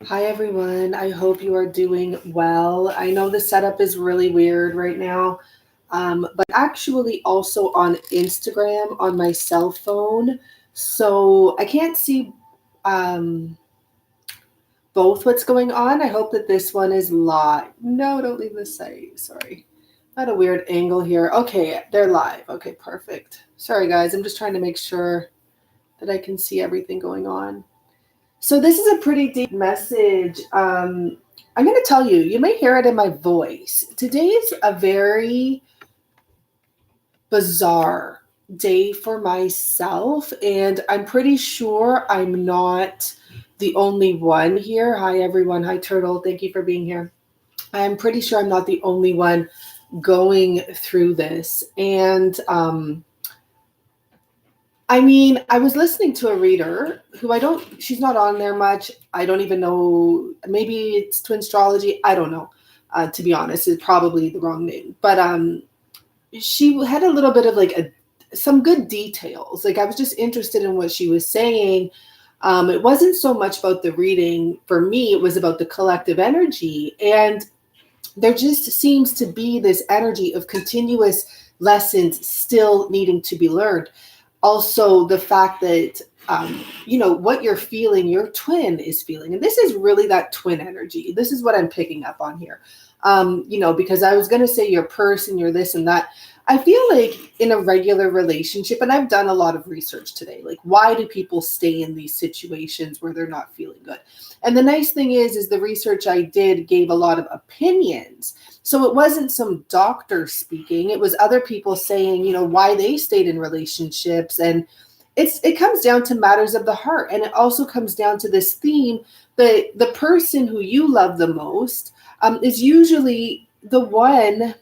Hi, everyone. I hope you are doing well. I know the setup is really weird right now, but actually also on Instagram on my cell phone. So I can't see um, both what's going on. I hope that this one is live. No, don't leave the site. Sorry. At a weird angle here. Okay, they're live. Okay, perfect. Sorry, guys. I'm just trying to make sure that I can see everything going on. So this is a pretty deep message. I'm going to tell you, you may hear it in my voice. Today is a very bizarre day for myself, and I'm pretty sure I'm not the only one here. Hi, everyone. Hi, Turtle. Thank you for being here. I'm pretty sure I'm not the only one going through this. And I mean, I was listening to a reader who she's not on there much. I don't even know. Maybe it's Twin Astrology. I don't know. To be honest, it's probably the wrong name. But she had a little bit of some good details. Like I was just interested in what she was saying. It wasn't so much about the reading for me. It was about the collective energy. And there just seems to be this energy of continuous lessons still needing to be learned. Also the fact that what you're feeling your twin is feeling, and this is really that twin energy. This is what I'm picking up on here. Because I was going to say your person, you're this and that. I feel like in a regular relationship, and I've done a lot of research today, like why do people stay in these situations where they're not feeling good? And the nice thing is the research I did gave a lot of opinions. So it wasn't some doctor speaking. It was other people saying, why they stayed in relationships. And it comes down to matters of the heart. And it also comes down to this theme that the person who you love the most is usually the one.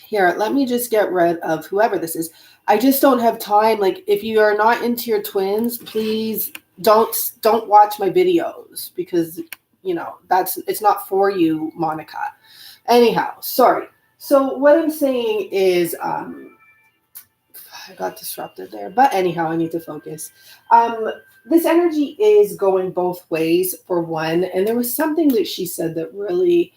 Here, let me just get rid of whoever this is. I just don't have time. Like, if you are not into your twins, please don't watch my videos because it's not for you, Monica. Anyhow, sorry. So what I'm saying is I got disrupted there. But anyhow, I need to focus. This energy is going both ways for one, and there was something that she said that really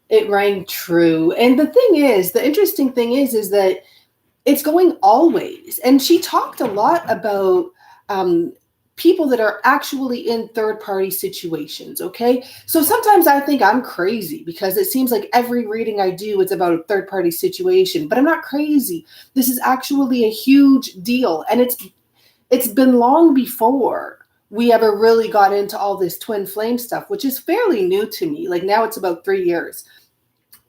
it rang true. And the interesting thing is that it's going always. And she talked a lot about um, people that are actually in third party situations. Okay. So sometimes I think I'm crazy because it seems like every reading I do is about a third party situation, but I'm not crazy. This is actually a huge deal. And it's been long before we ever really got into all this twin flame stuff, which is fairly new to me. Like now it's about 3 years.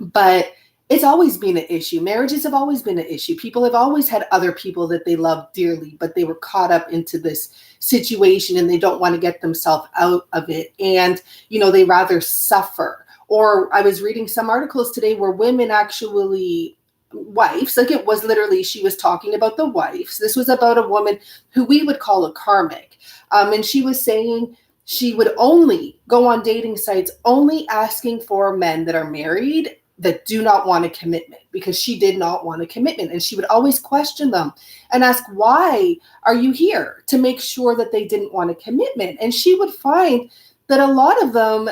But it's always been an issue. Marriages have always been an issue. People have always had other people that they love dearly, but they were caught up into this situation and they don't want to get themselves out of it. And, they rather suffer. Or I was reading some articles today where women actually, wives, like it was literally, she was talking about the wives. This was about a woman who we would call a karmic. And she was saying, she would only go on dating sites, only asking for men that are married that do not want a commitment because she did not want a commitment. And she would always question them and ask, why are you here? To make sure that they didn't want a commitment. And she would find that a lot of them,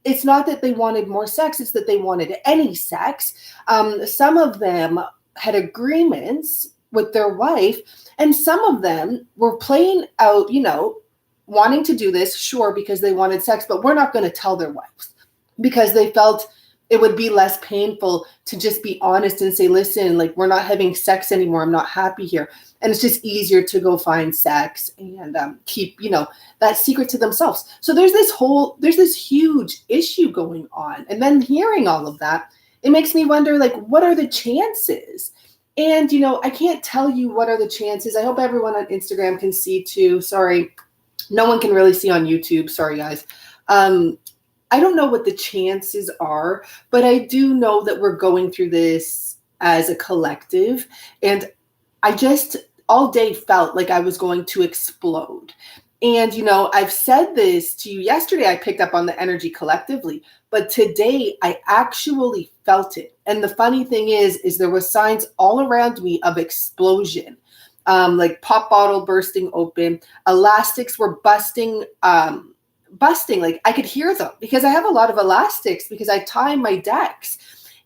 it's not that they wanted more sex, it's that they wanted any sex. Some of them had agreements with their wife, and some of them were playing out, wanting to do this, sure, because they wanted sex, but we're not going to tell their wives because they felt it would be less painful to just be honest and say, listen, like we're not having sex anymore. I'm not happy here. And it's just easier to go find sex and keep, that secret to themselves. So there's this huge issue going on. And then hearing all of that, it makes me wonder, like, what are the chances? And, I can't tell you what are the chances. I hope everyone on Instagram can see too. Sorry. No one can really see on YouTube. Sorry, guys. I don't know what the chances are, but I do know that we're going through this as a collective. And I just all day felt like I was going to explode. And, I've said this to you yesterday. I picked up on the energy collectively, but today I actually felt it. And the funny thing is there were signs all around me of explosion. Like pop bottle bursting open, elastics were busting busting. Like I could hear them because I have a lot of elastics because I tie my decks.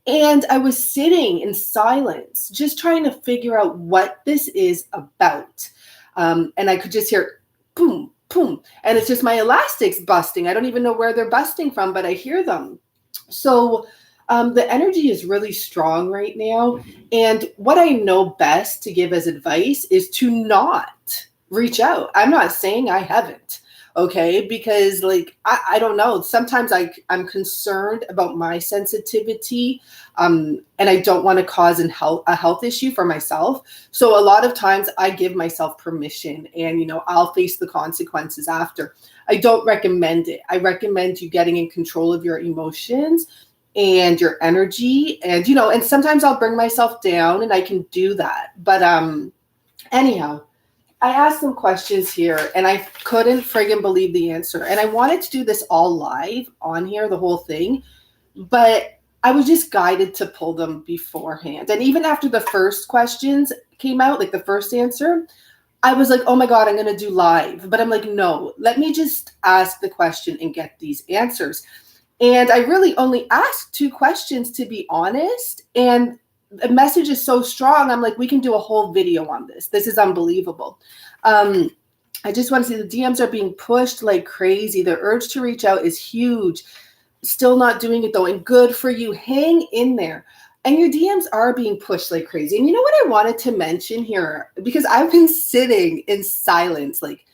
And I was sitting in silence, just trying to figure out what this is about. And I could just hear boom, boom. And it's just my elastics busting. I don't even know where they're busting from, but I hear them. So the energy is really strong right now. And what I know best to give as advice is to not reach out. I'm not saying I haven't. Okay, because like I don't know. Sometimes I'm concerned about my sensitivity, and I don't want to cause a health issue for myself. So a lot of times I give myself permission, and I'll face the consequences after. I don't recommend it. I recommend you getting in control of your emotions and your energy, and and sometimes I'll bring myself down, and I can do that. But anyhow. I asked some questions here and I couldn't friggin' believe the answer. And I wanted to do this all live on here, the whole thing, but I was just guided to pull them beforehand. And even after the first questions came out, like the first answer, I was like, oh my God, I'm going to do live. But I'm like, no, let me just ask the question and get these answers. And I really only asked 2 questions, to be honest. And the message is so strong. I'm like, we can do a whole video on this. This is unbelievable. I just want to say the DMs are being pushed like crazy. The urge to reach out is huge. Still not doing it though. And good for you. Hang in there. And your DMs are being pushed like crazy. And you know what I wanted to mention here? Because I've been sitting in silence. Like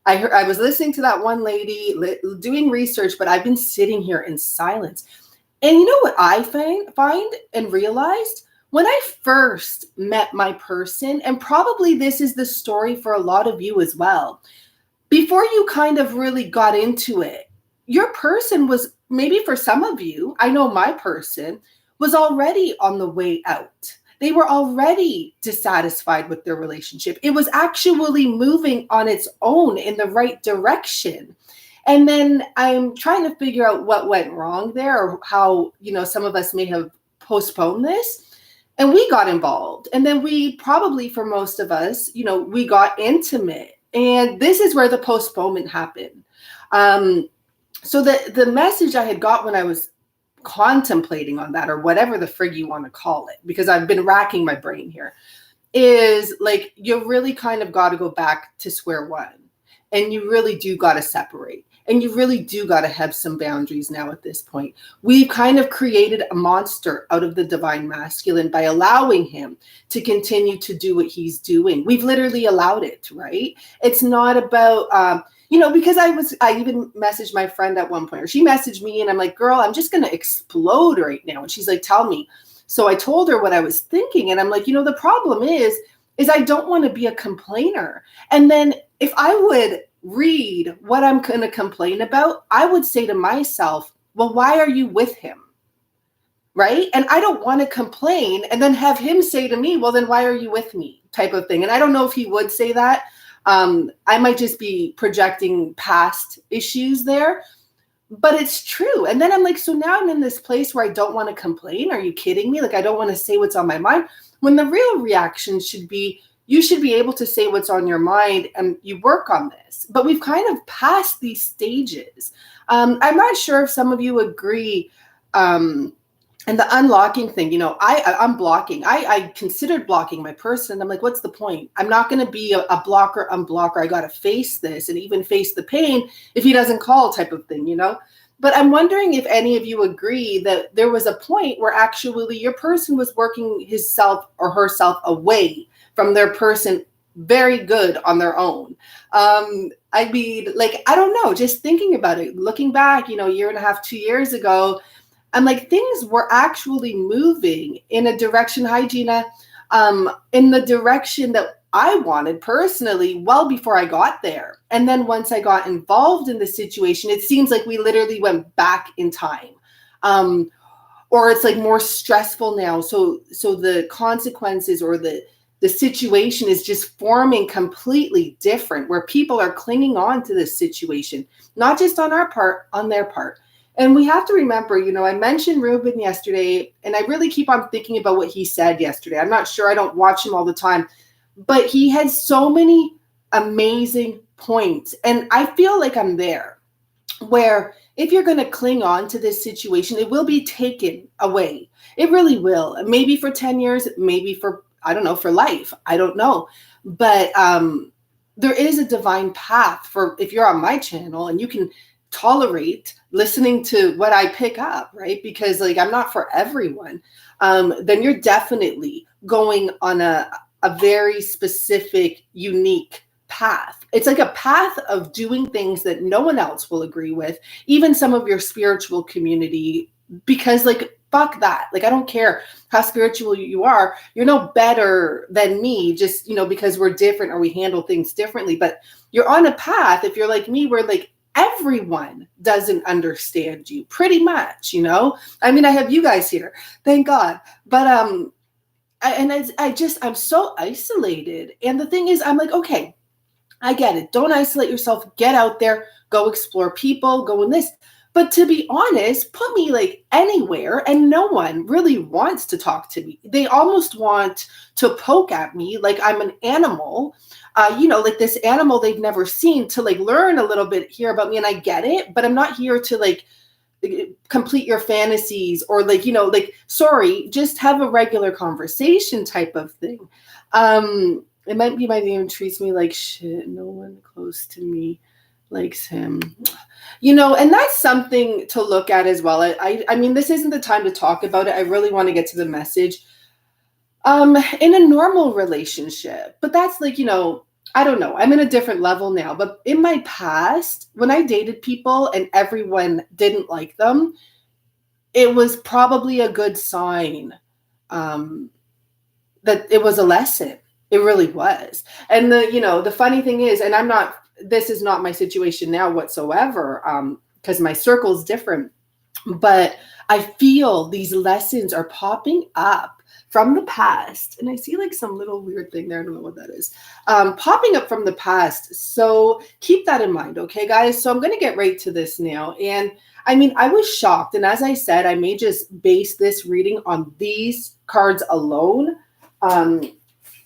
I was listening to that one lady doing research, but I've been sitting here in silence. And you know what I find and realized? When I first met my person, and probably this is the story for a lot of you as well, before you kind of really got into it, your person was, maybe for some of you, I know my person was already on the way out. They were already dissatisfied with their relationship. It was actually moving on its own in the right direction. And then I'm trying to figure out what went wrong there, or how, some of us may have postponed this. And we got involved. And then we probably, for most of us, we got intimate. And this is where the postponement happened. So the message I had got when I was contemplating on that, or whatever the frig you want to call it, because I've been racking my brain here, is like, you really kind of got to go back to square one. And you really do got to separate. And you really do got to have some boundaries now at this point. We've kind of created a monster out of the divine masculine by allowing him to continue to do what he's doing. We've literally allowed it, right? It's not about, because I even messaged my friend at one point, or she messaged me and I'm like, girl, I'm just going to explode right now. And she's like, tell me. So I told her what I was thinking. And I'm like, the problem is I don't want to be a complainer. And then if I would read what I'm going to complain about, I would say to myself, well, why are you with him? Right? And I don't want to complain and then have him say to me, well, then why are you with me? Type of thing. And I don't know if he would say that. I might just be projecting past issues there, but it's true. And then I'm like, so now I'm in this place where I don't want to complain. Are you kidding me? Like, I don't want to say what's on my mind, when the real reaction should be, you should be able to say what's on your mind and you work on this. But we've kind of passed these stages. I'm not sure if some of you agree. And the unlocking thing, I'm blocking. I considered blocking my person. And I'm like, what's the point? I'm not going to be a blocker, unblocker. I got to face this and even face the pain if he doesn't call, type of thing, But I'm wondering if any of you agree that there was a point where actually your person was working himself or herself away from their person very good on their own. I mean, like, I don't know, just thinking about it, looking back, a year and a half, 2 years ago, I'm like, things were actually moving in a direction, hi Gina, in the direction that I wanted personally, well before I got there. And then once I got involved in the situation, it seems like we literally went back in time. Or it's like more stressful now. So the consequences or the situation is just forming completely different, where people are clinging on to this situation, not just on our part, on their part. And we have to remember, I mentioned Ruben yesterday, and I really keep on thinking about what he said yesterday. I'm not sure, I don't watch him all the time, but he had so many amazing points. And I feel like I'm there. where if you're going to cling on to this situation, it will be taken away. It really will. Maybe for 10 years, maybe for, I don't know, for life. I don't know. But there is a divine path for if you're on my channel and you can tolerate listening to what I pick up, right? Because like I'm not for everyone. Then you're definitely going on a very specific, unique path. It's like a path of doing things that no one else will agree with, even some of your spiritual community, because like, fuck that. Like, I don't care how spiritual you are. You're no better than me, just, because we're different or we handle things differently. But you're on a path, if you're like me, where like everyone doesn't understand you pretty much, I mean, I have you guys here, thank God. But, I'm so isolated. And the thing is, I'm like, okay, I get it. Don't isolate yourself. Get out there. Go explore people. Go in this. But to be honest, put me like anywhere and no one really wants to talk to me. They almost want to poke at me like I'm an animal, like this animal they've never seen, to like learn a little bit here about me. And I get it, but I'm not here to like complete your fantasies or like, sorry, just have a regular conversation type of thing. It might be my name treats me like shit. No one close to me likes him. And that's something to look at as well. I mean, this isn't the time to talk about it. I really want to get to the message. In a normal relationship, but that's like, I don't know. I'm in a different level now, but in my past, when I dated people and everyone didn't like them, it was probably a good sign, that it was a lesson. It really was. And the funny thing is, and this is not my situation now whatsoever, because my circle's different, but I feel these lessons are popping up from the past. And I see like some little weird thing there. I don't know what that is. Popping up from the past. So keep that in mind. Okay, guys. So I'm going to get right to this now. And I mean, I was shocked. And as I said, I may just base this reading on these cards alone.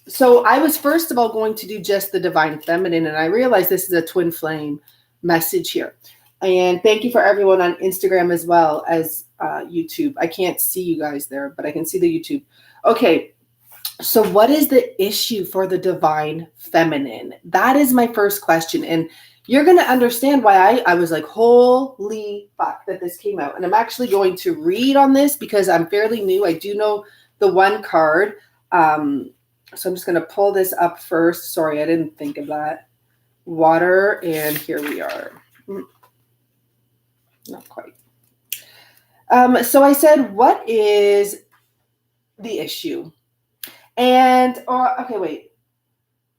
So I was first of all going to do just the Divine Feminine, and I realized this is a twin flame message here. And thank you for everyone on Instagram as well as YouTube. I can't see you guys there, but I can see the YouTube. Okay, so what is the issue for the Divine Feminine? That is my first question. And you're going to understand why I was like, holy fuck that this came out. And I'm actually going to read on this because I'm fairly new. I do know the one card. So I'm just going to pull this up first. Sorry, I didn't think of that. Water, and here we are. Not quite. So I said, what is the issue? And, okay, wait.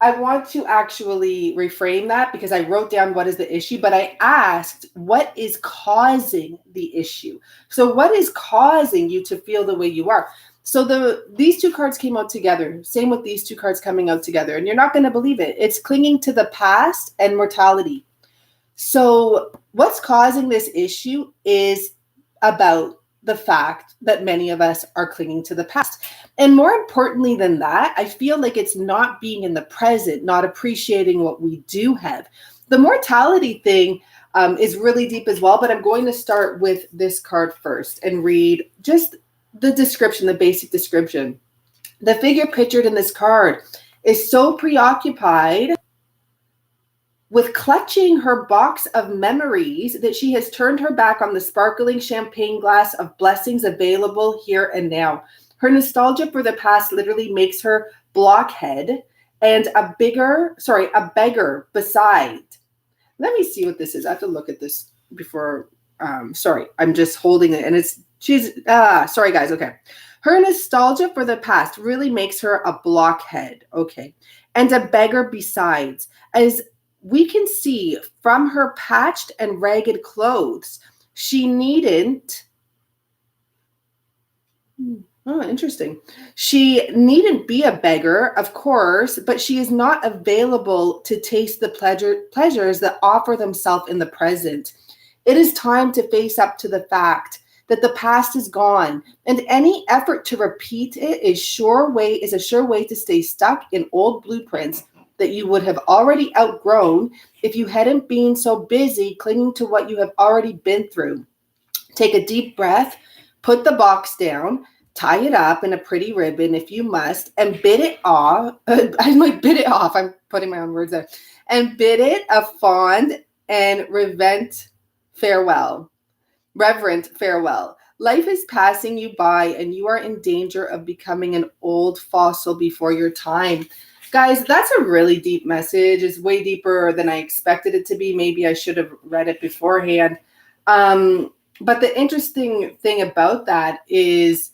I want to actually reframe that because I wrote down what is the issue, but I asked what is causing the issue. So what is causing you to feel the way you are? So these two cards came out together. Same with these two cards coming out together. And you're not going to believe it. It's clinging to the past and mortality. So what's causing this issue is about the fact that many of us are clinging to the past. And more importantly than that, I feel like it's not being in the present, not appreciating what we do have. The mortality thing is really deep as well, but I'm going to start with this card first and read just the description, the basic description. The figure pictured in this card is so preoccupied with clutching her box of memories that she has turned her back on the sparkling champagne glass of blessings available here and now. Her nostalgia for the past literally makes her blockhead and a beggar beside. Let me see what this is. I have to look at this before. Sorry, I'm just holding it, and sorry guys. Okay. Her nostalgia for the past really makes her a blockhead. Okay. And a beggar besides, as we can see from her patched and ragged clothes, she needn't. Oh, interesting. She needn't be a beggar, of course, but she is not available to taste the pleasures that offer themselves in the present. It is time to face up to the fact that the past is gone, and any effort to repeat it is a sure way to stay stuck in old blueprints that you would have already outgrown if you hadn't been so busy clinging to what you have already been through. Take a deep breath, put the box down, tie it up in a pretty ribbon if you must, and bid it off. I might bid it off. I'm putting my own words there. And bid it a fond and reverent farewell. Life is passing you by, and you are in danger of becoming an old fossil before your time. Guys, that's a really deep message. It's way deeper than I expected it to be. Maybe I should have read it beforehand. But the interesting thing about that is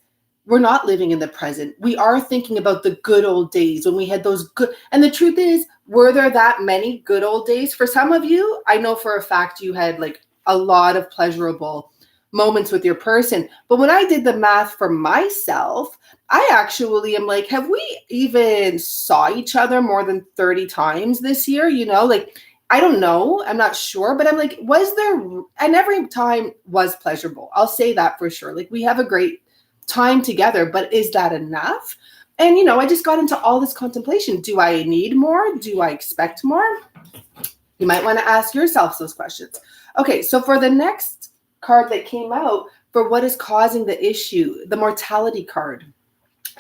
we're not living in the present. We are thinking about the good old days when we had those good. And the truth is, were there that many good old days? For some of you, I know for a fact you had like a lot of pleasurable moments with your person. But when I did the math for myself, I actually am like, have we even saw each other more than 30 times this year? You know, like, I don't know. I'm not sure, but I'm like, was there, and every time was pleasurable. I'll say that for sure. Like, we have a great time together, but is that enough? And, you know, I just got into all this contemplation. Do I need more? Do I expect more? You might want to ask yourself those questions. Okay, so for the next card that came out for what is causing the issue, the mortality card.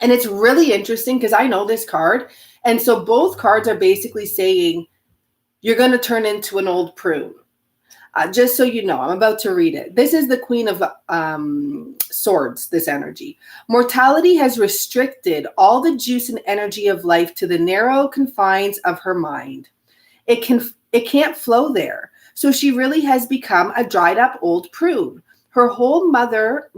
And it's really interesting because I know this card. And so both cards are basically saying, you're going to turn into an old prune. Just so you know, I'm about to read it. This is the Queen of Swords, this energy. Mortality has restricted all the juice and energy of life to the narrow confines of her mind. It can't flow there. So she really has become a dried up old prune. Her whole manner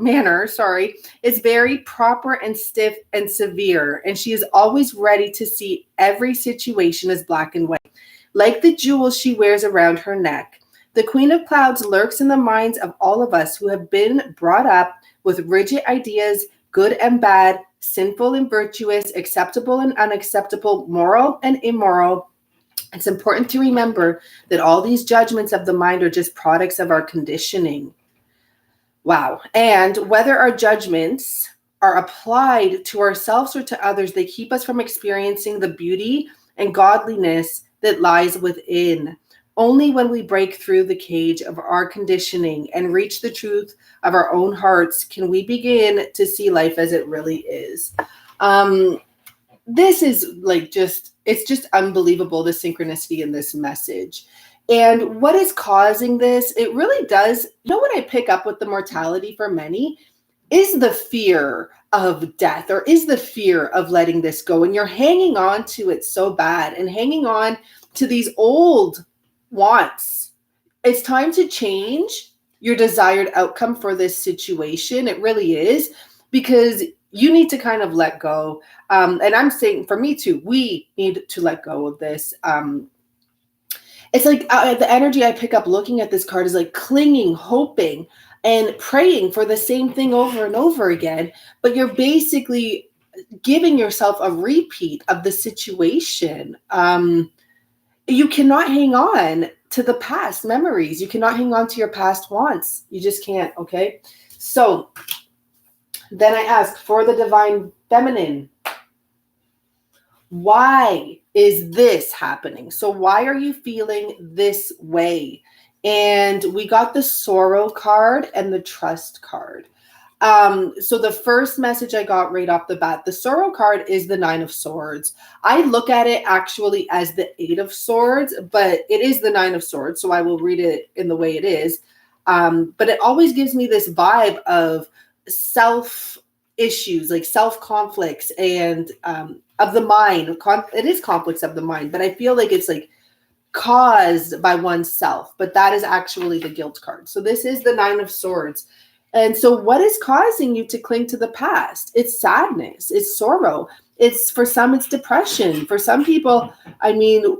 is very proper and stiff and severe, and she is always ready to see every situation as black and white. Like the jewels she wears around her neck, the Queen of Clouds lurks in the minds of all of us who have been brought up with rigid ideas, good and bad, sinful and virtuous, acceptable and unacceptable, moral and immoral. It's important to remember that all these judgments of the mind are just products of our conditioning. Wow. And whether our judgments are applied to ourselves or to others, they keep us from experiencing the beauty and godliness that lies within. Only when we break through the cage of our conditioning and reach the truth of our own hearts can we begin to see life as it really is. This is like it's just unbelievable, the synchronicity in this message. And what is causing this? It really does. You know what I pick up with the mortality for many is the fear of death, or is the fear of letting this go. And you're hanging on to it so bad and hanging on to these old wants. It's time to change your desired outcome for this situation. It really is, because you need to kind of let go. And I'm saying for me too, we need to let go of this. It's like the energy I pick up looking at this card is like clinging, hoping, and praying for the same thing over and over again. But you're basically giving yourself a repeat of the situation. You cannot hang on to the past memories. You cannot hang on to your past wants. You just can't, okay? So then I ask for the divine feminine. Why is this happening? So why are you feeling this way? And we got the sorrow card and the trust card. So the first message I got right off the bat, the sorrow card is the 9 of Swords. I look at it actually as the 8 of Swords, but it is the 9 of Swords. So I will read it in the way it is. But it always gives me this vibe of self issues, like self conflicts and of the mind. It is conflicts of the mind, but I feel like it's like caused by oneself, but that is actually the guilt card. So this is the 9 of Swords. And so what is causing you to cling to the past? It's sadness, it's sorrow. It's, for some, it's depression. For some people, I mean,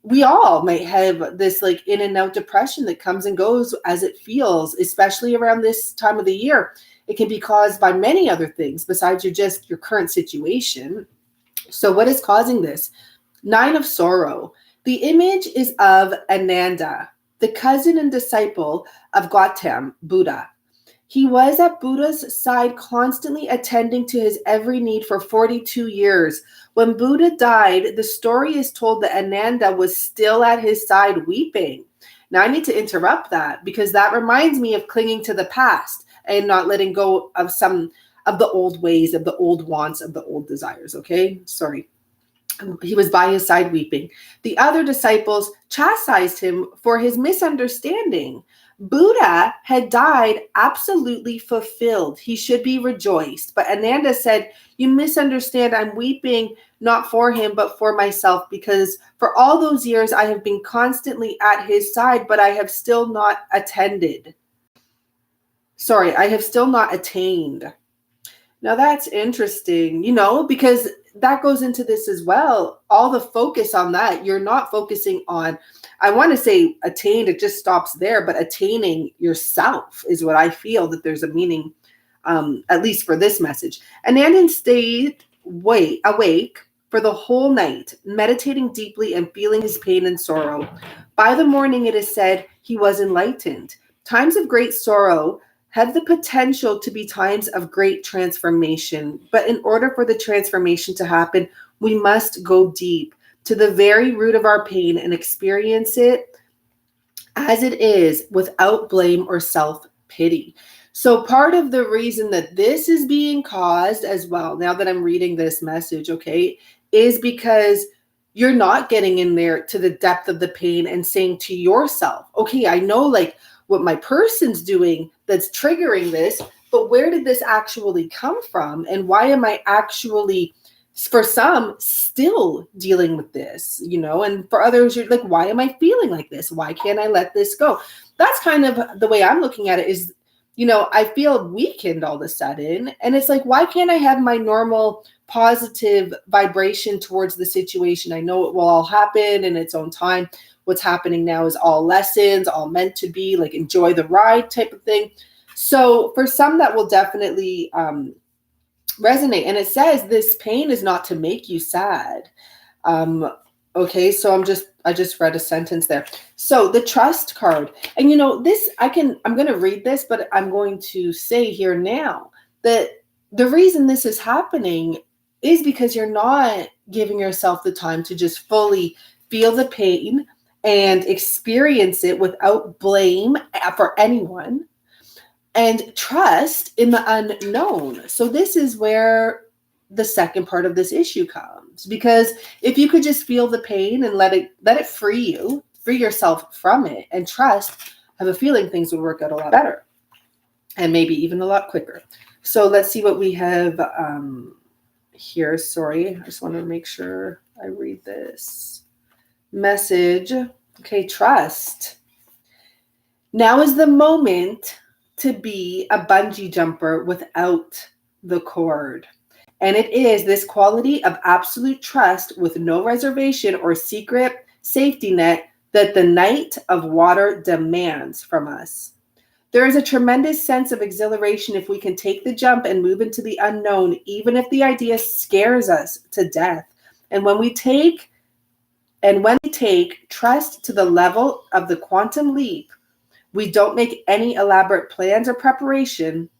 we all might have this like in and out depression that comes and goes as it feels, especially around this time of the year. It can be caused by many other things besides your current situation. So what is causing this? 9 of Sorrow. The image is of Ananda, the cousin and disciple of Gautam Buddha. He was at Buddha's side, constantly attending to his every need for 42 years. When Buddha died, the story is told that Ananda was still at his side weeping. Now, I need to interrupt that because that reminds me of clinging to the past and not letting go of some of the old ways, of the old wants, of the old desires. Okay, sorry. He was by his side weeping. The other disciples chastised him for his misunderstanding. Buddha had died absolutely fulfilled. He should be rejoiced. But Ananda said, "You misunderstand. I'm weeping not for him, but for myself, because for all those years I have been constantly at his side, but I have still not attended. Sorry, I have still not attained." Now that's interesting, because that goes into this as well. All the focus on that, you're not focusing on, I want to say attained, it just stops there, but attaining yourself is what I feel that there's a meaning, at least for this message. Anandan stayed awake for the whole night, meditating deeply and feeling his pain and sorrow. By the morning, it is said, he was enlightened. Times of great sorrow have the potential to be times of great transformation. But in order for the transformation to happen, we must go deep to the very root of our pain and experience it as it is without blame or self-pity. So part of the reason that this is being caused as well, now that I'm reading this message, okay, is because you're not getting in there to the depth of the pain and saying to yourself, okay, I know like what my person's doing that's triggering this, but where did this actually come from? And why am I actually, for some, still dealing with this, and for others, you're like, why am I feeling like this? Why can't I let this go? That's kind of the way I'm looking at it is, I feel weakened all of a sudden. And it's like, why can't I have my normal positive vibration towards the situation? I know it will all happen in its own time. What's happening now is all lessons, all meant to be, like enjoy the ride type of thing. So for some, that will definitely resonate. And it says this pain is not to make you sad. Okay, so I just read a sentence there. So the trust card, and I'm going to read this, but I'm going to say here now that the reason this is happening is because you're not giving yourself the time to just fully feel the pain and experience it without blame for anyone and trust in the unknown. So this is where the second part of this issue comes, because if you could just feel the pain and let it free yourself from it and trust, I have a feeling things would work out a lot better and maybe even a lot quicker. So let's see what we have here. Sorry, I just want to make sure I read this message. Okay, trust. Now is the moment to be a bungee jumper without the cord. And it is this quality of absolute trust with no reservation or secret safety net that the night of water demands from us. There is a tremendous sense of exhilaration if we can take the jump and move into the unknown, even if the idea scares us to death. And when we take trust to the level of the quantum leap, we don't make any elaborate plans or preparation.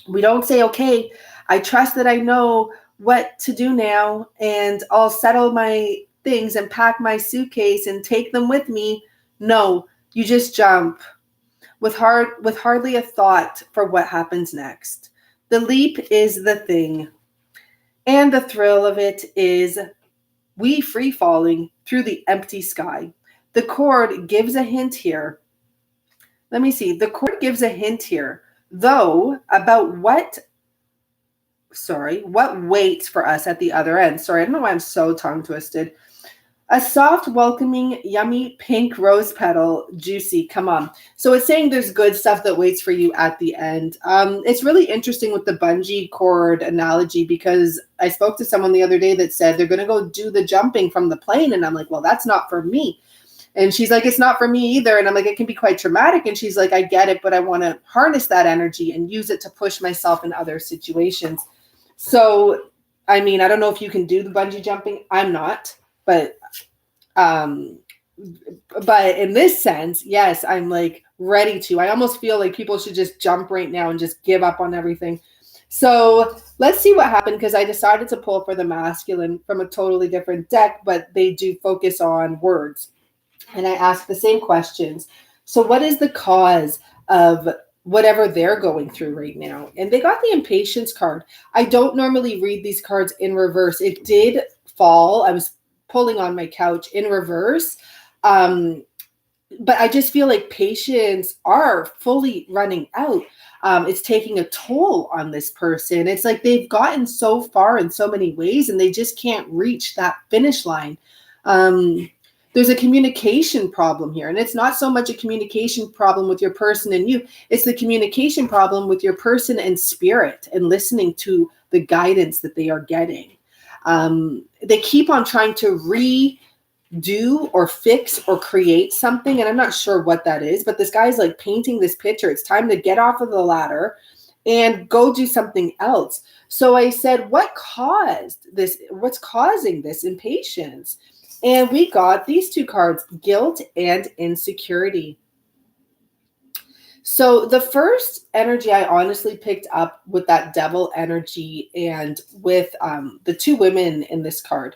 We don't say, okay, I trust that I know what to do now, and I'll settle my things and pack my suitcase and take them with me. No, you just jump with hardly a thought for what happens next. The leap is the thing, and the thrill of it is we free falling through the empty sky. The cord gives a hint here. Let me see. The cord gives a hint here, though, about what waits for us at the other end. Sorry, I don't know why I'm so tongue twisted. A soft, welcoming, yummy pink rose petal, juicy. Come on. So it's saying there's good stuff that waits for you at the end. It's really interesting with the bungee cord analogy, because I spoke to someone the other day that said they're going to go do the jumping from the plane. And I'm like, well, that's not for me. And she's like, it's not for me either. And I'm like, it can be quite traumatic. And she's like, I get it, but I want to harness that energy and use it to push myself in other situations. So, I mean, I don't know if you can do the bungee jumping. I'm not, but but in this sense, yes, I'm like ready to. I almost feel like people should just jump right now and just give up on everything. So let's see what happened, because I decided to pull for the masculine from a totally different deck, but they do focus on words. And I ask the same questions. So, what is the cause of whatever they're going through right now? And they got the impatience card. I don't normally read these cards in reverse. It did fall. I was pulling on my couch in reverse. Um, but I just feel like patience are fully running out. It's taking a toll on this person. It's like they've gotten so far in so many ways and they just can't reach that finish line. Um, there's a communication problem here. And it's not so much a communication problem with your person and you, it's the communication problem with your person and spirit and listening to the guidance that they are getting. They keep on trying to do or fix or create something, and I'm not sure what that is, but this guy's like painting this picture. It's time to get off of the ladder and go do something else. So I said, what caused this? What's causing this impatience? And we got these two cards, guilt and insecurity. So the first energy I honestly picked up with that devil energy and with the two women in this card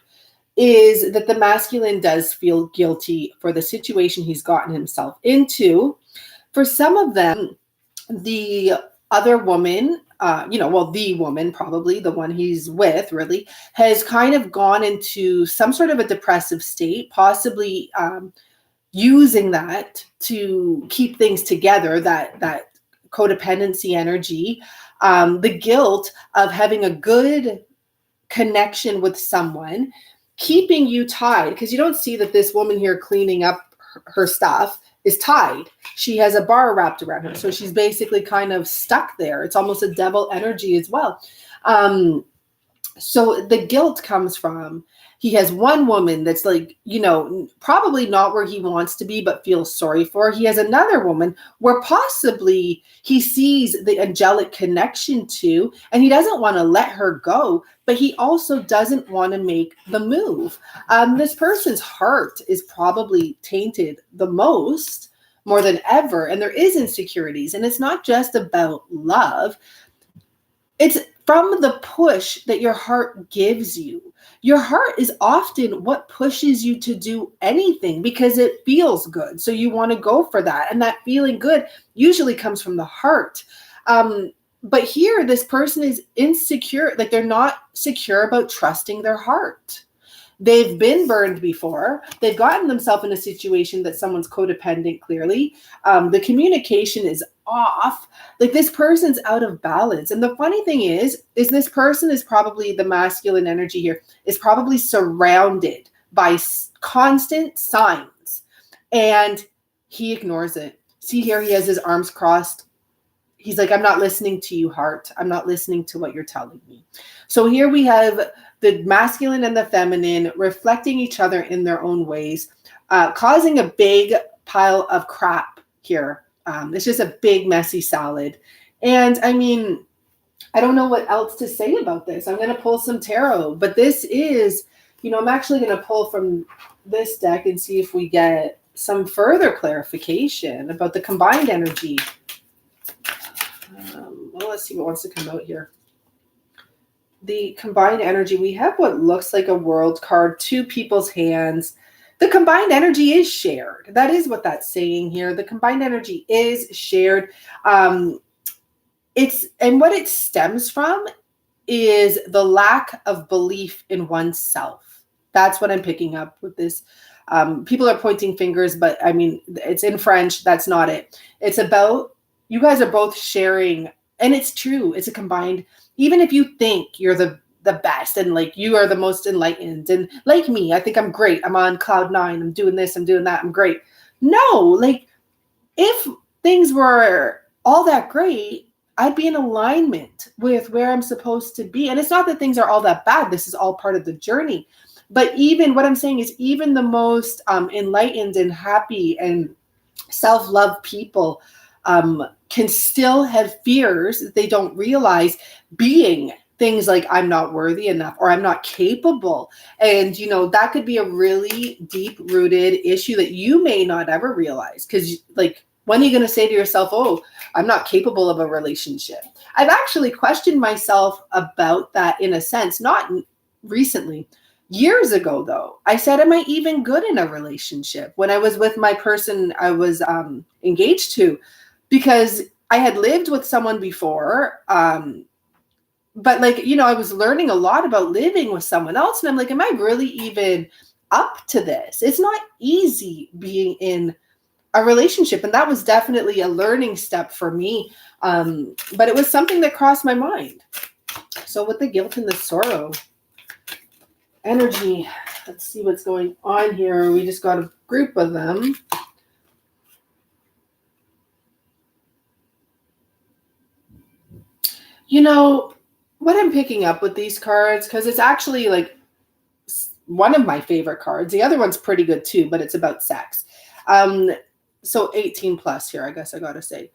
is that the masculine does feel guilty for the situation he's gotten himself into. For some of them, the other woman, the woman, probably the one he's with, really, has kind of gone into some sort of a depressive state, possibly using that to keep things together, that codependency energy, the guilt of having a good connection with someone, keeping you tied, because you don't see that this woman here cleaning up her stuff is tied. She has a bar wrapped around her. So she's basically kind of stuck there. It's almost a devil energy as well. So the guilt comes from, he has one woman that's like, probably not where he wants to be, but feels sorry for. He has another woman where possibly he sees the angelic connection to, and he doesn't want to let her go, but he also doesn't want to make the move. This person's heart is probably tainted the most, more than ever, and there is insecurities. And it's not just about love. It's from the push that your heart gives you. Your heart is often what pushes you to do anything because it feels good. So you want to go for that. And that feeling good usually comes from the heart. But here, this person is insecure. Like they're not secure about trusting their heart. They've been burned before. They've gotten themselves in a situation that someone's codependent, clearly. The communication is off. Like this person's out of balance. And the funny thing is this person is probably, the masculine energy here, is probably surrounded by constant signs. And he ignores it. See here, he has his arms crossed. He's like, I'm not listening to you, heart. I'm not listening to what you're telling me. So here we have the masculine and the feminine reflecting each other in their own ways, causing a big pile of crap here. It's just a big, messy salad. And I mean, I don't know what else to say about this. I'm going to pull some tarot, but this is, I'm actually going to pull from this deck and see if we get some further clarification about the combined energy. Well, let's see what wants to come out here. The combined energy, we have what looks like a world card, two people's hands. The combined energy is shared. That is what that's saying here. The combined energy is shared. And what it stems from is the lack of belief in oneself. That's what I'm picking up with this. People are pointing fingers, but I mean, it's in French. That's not it. It's about, you guys are both sharing, and it's true. It's a combined, even if you think you're the best and like you are the most enlightened and like me, I think I'm great. I'm on cloud nine. I'm doing this. I'm doing that. I'm great. No, like if things were all that great, I'd be in alignment with where I'm supposed to be. And it's not that things are all that bad. This is all part of the journey. But even what I'm saying is even the most enlightened and happy and self-love people can still have fears that they don't realize, being things like I'm not worthy enough or I'm not capable. And, that could be a really deep rooted issue that you may not ever realize. Because, like, when are you going to say to yourself, oh, I'm not capable of a relationship? I've actually questioned myself about that in a sense, not recently. Years ago, though, I said, am I even good in a relationship? When I was with my person I was engaged to, because I had lived with someone before. But like, I was learning a lot about living with someone else. And I'm like, am I really even up to this? It's not easy being in a relationship. And that was definitely a learning step for me. But it was something that crossed my mind. So with the guilt and the sorrow energy, let's see what's going on here. We just got a group of them. What I'm picking up with these cards, because it's actually like one of my favorite cards. The other one's pretty good too, but it's about sex. So 18 plus here, I guess I got to say.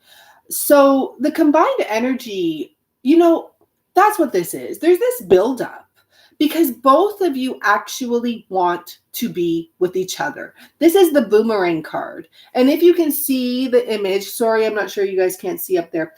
So the combined energy, that's what this is. There's this buildup because both of you actually want to be with each other. This is the boomerang card. And if you can see the image, sorry, I'm not sure you guys can't see up there.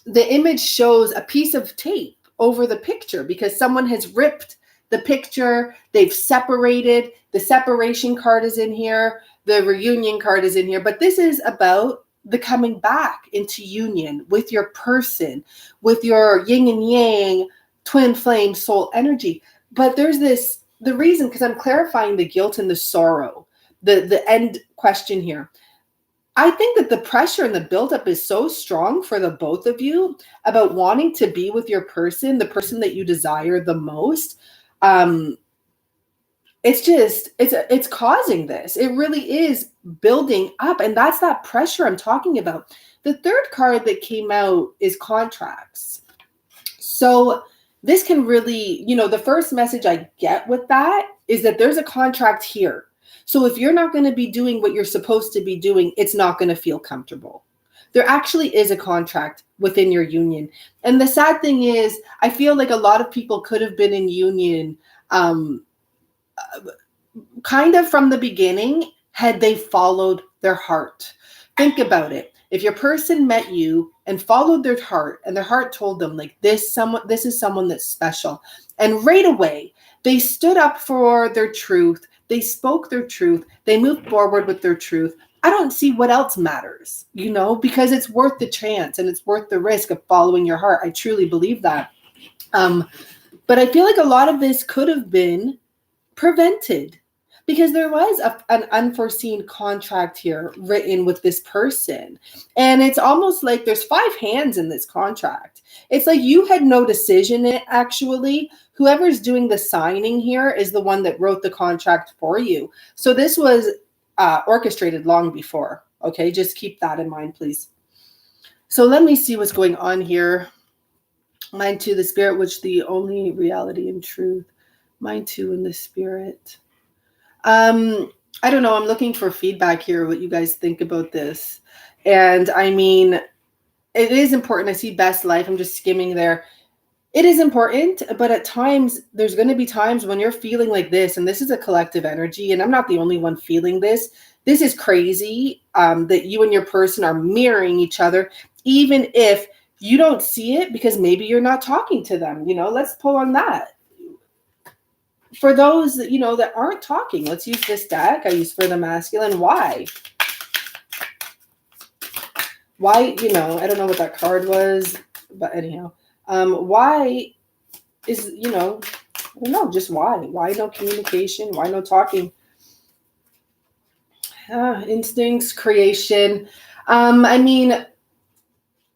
The image shows a piece of tape over the picture because someone has ripped the picture. They've separated. The separation card is in here. The reunion card is in here. But this is about the coming back into union with your person, with your yin and yang, twin flame, soul energy. But there's the reason, because I'm clarifying the guilt and the sorrow, the end question here. I think that the pressure and the buildup is so strong for the both of you about wanting to be with your person, the person that you desire the most. It's causing this. It really is building up. And that's that pressure I'm talking about. The third card that came out is contracts. So this can really, the first message I get with that is that there's a contract here. So if you're not going to be doing what you're supposed to be doing, it's not going to feel comfortable. There actually is a contract within your union. And the sad thing is, I feel like a lot of people could have been in union kind of from the beginning had they followed their heart. Think about it. If your person met you and followed their heart and their heart told them like this is someone that's special. And right away, they stood up for their truth. They spoke their truth. They moved forward with their truth. I don't see what else matters, because it's worth the chance and it's worth the risk of following your heart. I truly believe that. But I feel like a lot of this could have been prevented because there was an unforeseen contract here written with this person. And it's almost like there's 5 hands in this contract. It's like you had no decision in it, actually. Whoever's doing the signing here is the one that wrote the contract for you. So this was orchestrated long before. Okay, just keep that in mind, please. So let me see what's going on here. Mine too, the spirit, which the only reality and truth. Mine too, in the spirit. I don't know. I'm looking for feedback here, what you guys think about this. And I mean, it is important. I see best life. I'm just skimming there. It is important, but at times there's going to be times when you're feeling like this, and this is a collective energy, and I'm not the only one feeling this. This is crazy that you and your person are mirroring each other, even if you don't see it because maybe you're not talking to them. Let's pull on that. For those that, that aren't talking, let's use this deck. I use for the masculine. Why? Why, I don't know what that card was, but anyhow. Why is, I don't know, just why? Why no communication? Why no talking? Instincts, creation. I mean,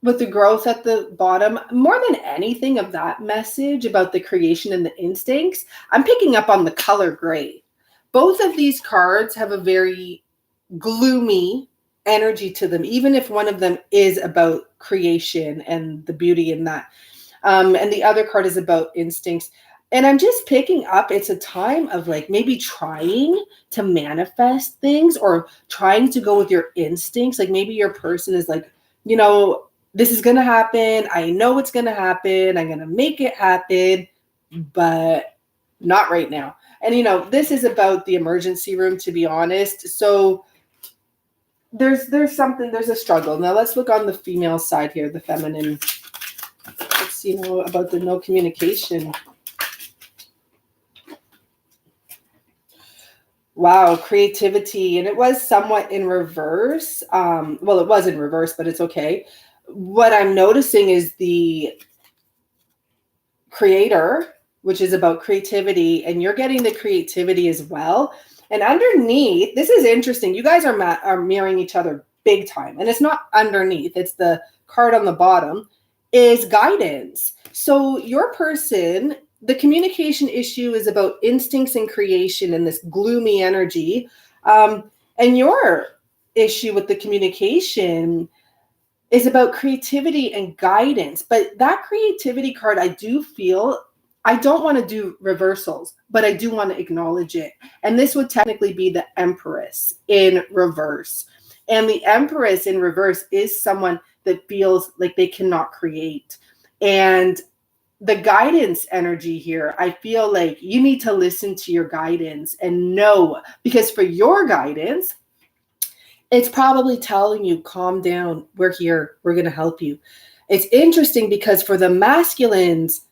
with the growth at the bottom, more than anything of that message about the creation and the instincts, I'm picking up on the color gray. Both of these cards have a very gloomy energy to them, even if one of them is about creation and the beauty in that. And the other card is about instincts. And I'm just picking up, it's a time of like maybe trying to manifest things or trying to go with your instincts. Like maybe your person is like, this is going to happen. I know it's going to happen. I'm going to make it happen, but not right now. And, this is about the emergency room, to be honest. So there's a struggle. Now let's look on the female side here, the feminine. Let's, about the no communication. Wow, creativity. And it was somewhat in reverse. Well, it was in reverse, but it's okay. What I'm noticing is the creator, which is about creativity, and you're getting the creativity as well. And underneath, this is interesting. You guys are mirroring each other big time. And it's not underneath, it's the card on the bottom, is guidance. So your person, the communication issue is about instincts and creation and this gloomy energy. And your issue with the communication is about creativity and guidance. But that creativity card, I do feel, I don't want to do reversals, but I do want to acknowledge it. And this would technically be the Empress in reverse. And the Empress in reverse is someone that feels like they cannot create. And the guidance energy here, I feel like you need to listen to your guidance and know, because for your guidance, it's probably telling you, calm down, we're here, we're going to help you. It's interesting because for the masculine's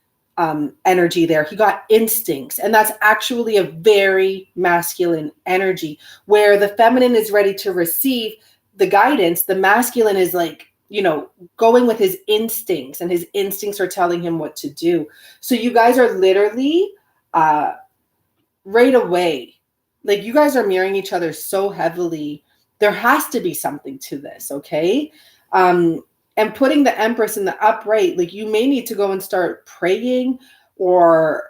energy there, he got instincts, and that's actually a very masculine energy, where the feminine is ready to receive the guidance. The masculine is like, going with his instincts, and his instincts are telling him what to do. So you guys are literally right away, like you guys are mirroring each other so heavily. There has to be something to this, okay? And putting the Empress in the upright, like you may need to go and start praying, or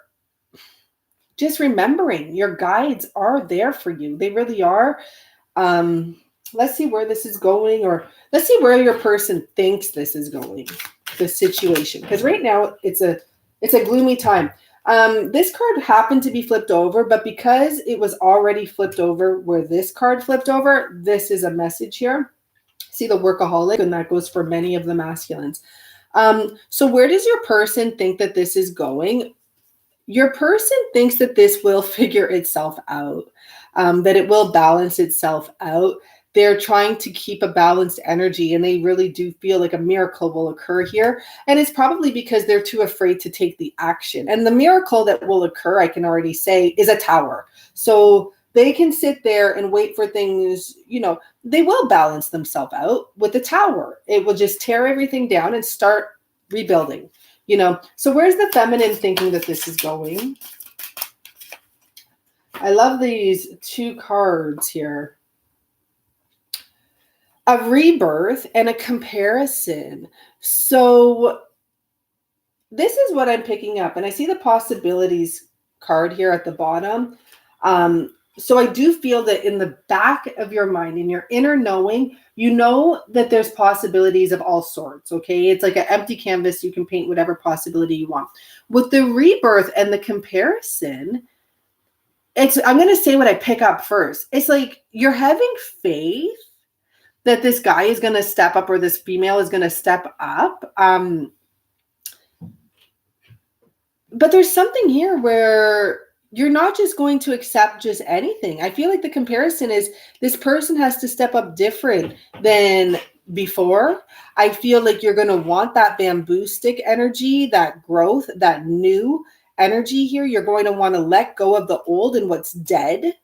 just remembering your guides are there for you. They really are. Let's see where this is going, or let's see where your person thinks this is going, the situation. Because right now it's a gloomy time. This card happened to be flipped over, but because it was already flipped over where this card flipped over, this is a message here. See the workaholic, and that goes for many of the masculines. So where does your person think that this is going? Your person thinks that this will figure itself out, that it will balance itself out. They're trying to keep a balanced energy, and they really do feel like a miracle will occur here. And it's probably because they're too afraid to take the action. And the miracle that will occur, I can already say, is a tower. So they can sit there and wait for things, they will balance themselves out with the tower. It will just tear everything down and start rebuilding, So where's the feminine thinking that this is going? I love these two cards here. A rebirth and a comparison. So this is what I'm picking up. And I see the possibilities card here at the bottom. So I do feel that in the back of your mind, in your inner knowing, you know that there's possibilities of all sorts, okay? It's like an empty canvas. You can paint whatever possibility you want. With the rebirth and the comparison, I'm going to say what I pick up first. It's like you're having faith that this guy is going to step up, or this female is going to step up. But there's something here where you're not just going to accept just anything. I feel like the comparison is this person has to step up different than before. I feel like you're going to want that bamboo stick energy, that growth, that new energy here. You're going to want to let go of the old and what's dead.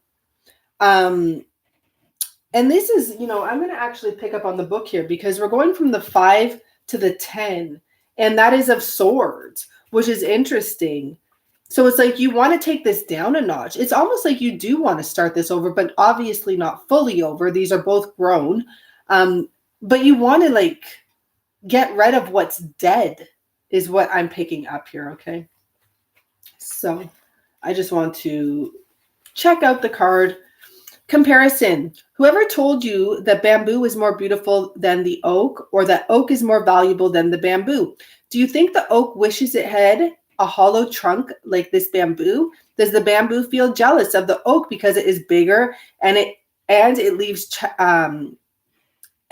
And this is, I'm going to actually pick up on the book here, because we're going from the 5 to the 10, and that is of swords, which is interesting. So it's like you want to take this down a notch. It's almost like you do want to start this over, but obviously not fully over. These are both grown. But you want to get rid of what's dead is what I'm picking up here, okay? So I just want to check out the card. Comparison. Whoever told you that bamboo is more beautiful than the oak, or that oak is more valuable than the bamboo? Do you think the oak wishes it had a hollow trunk like this bamboo? Does the bamboo feel jealous of the oak because it is bigger and it leaves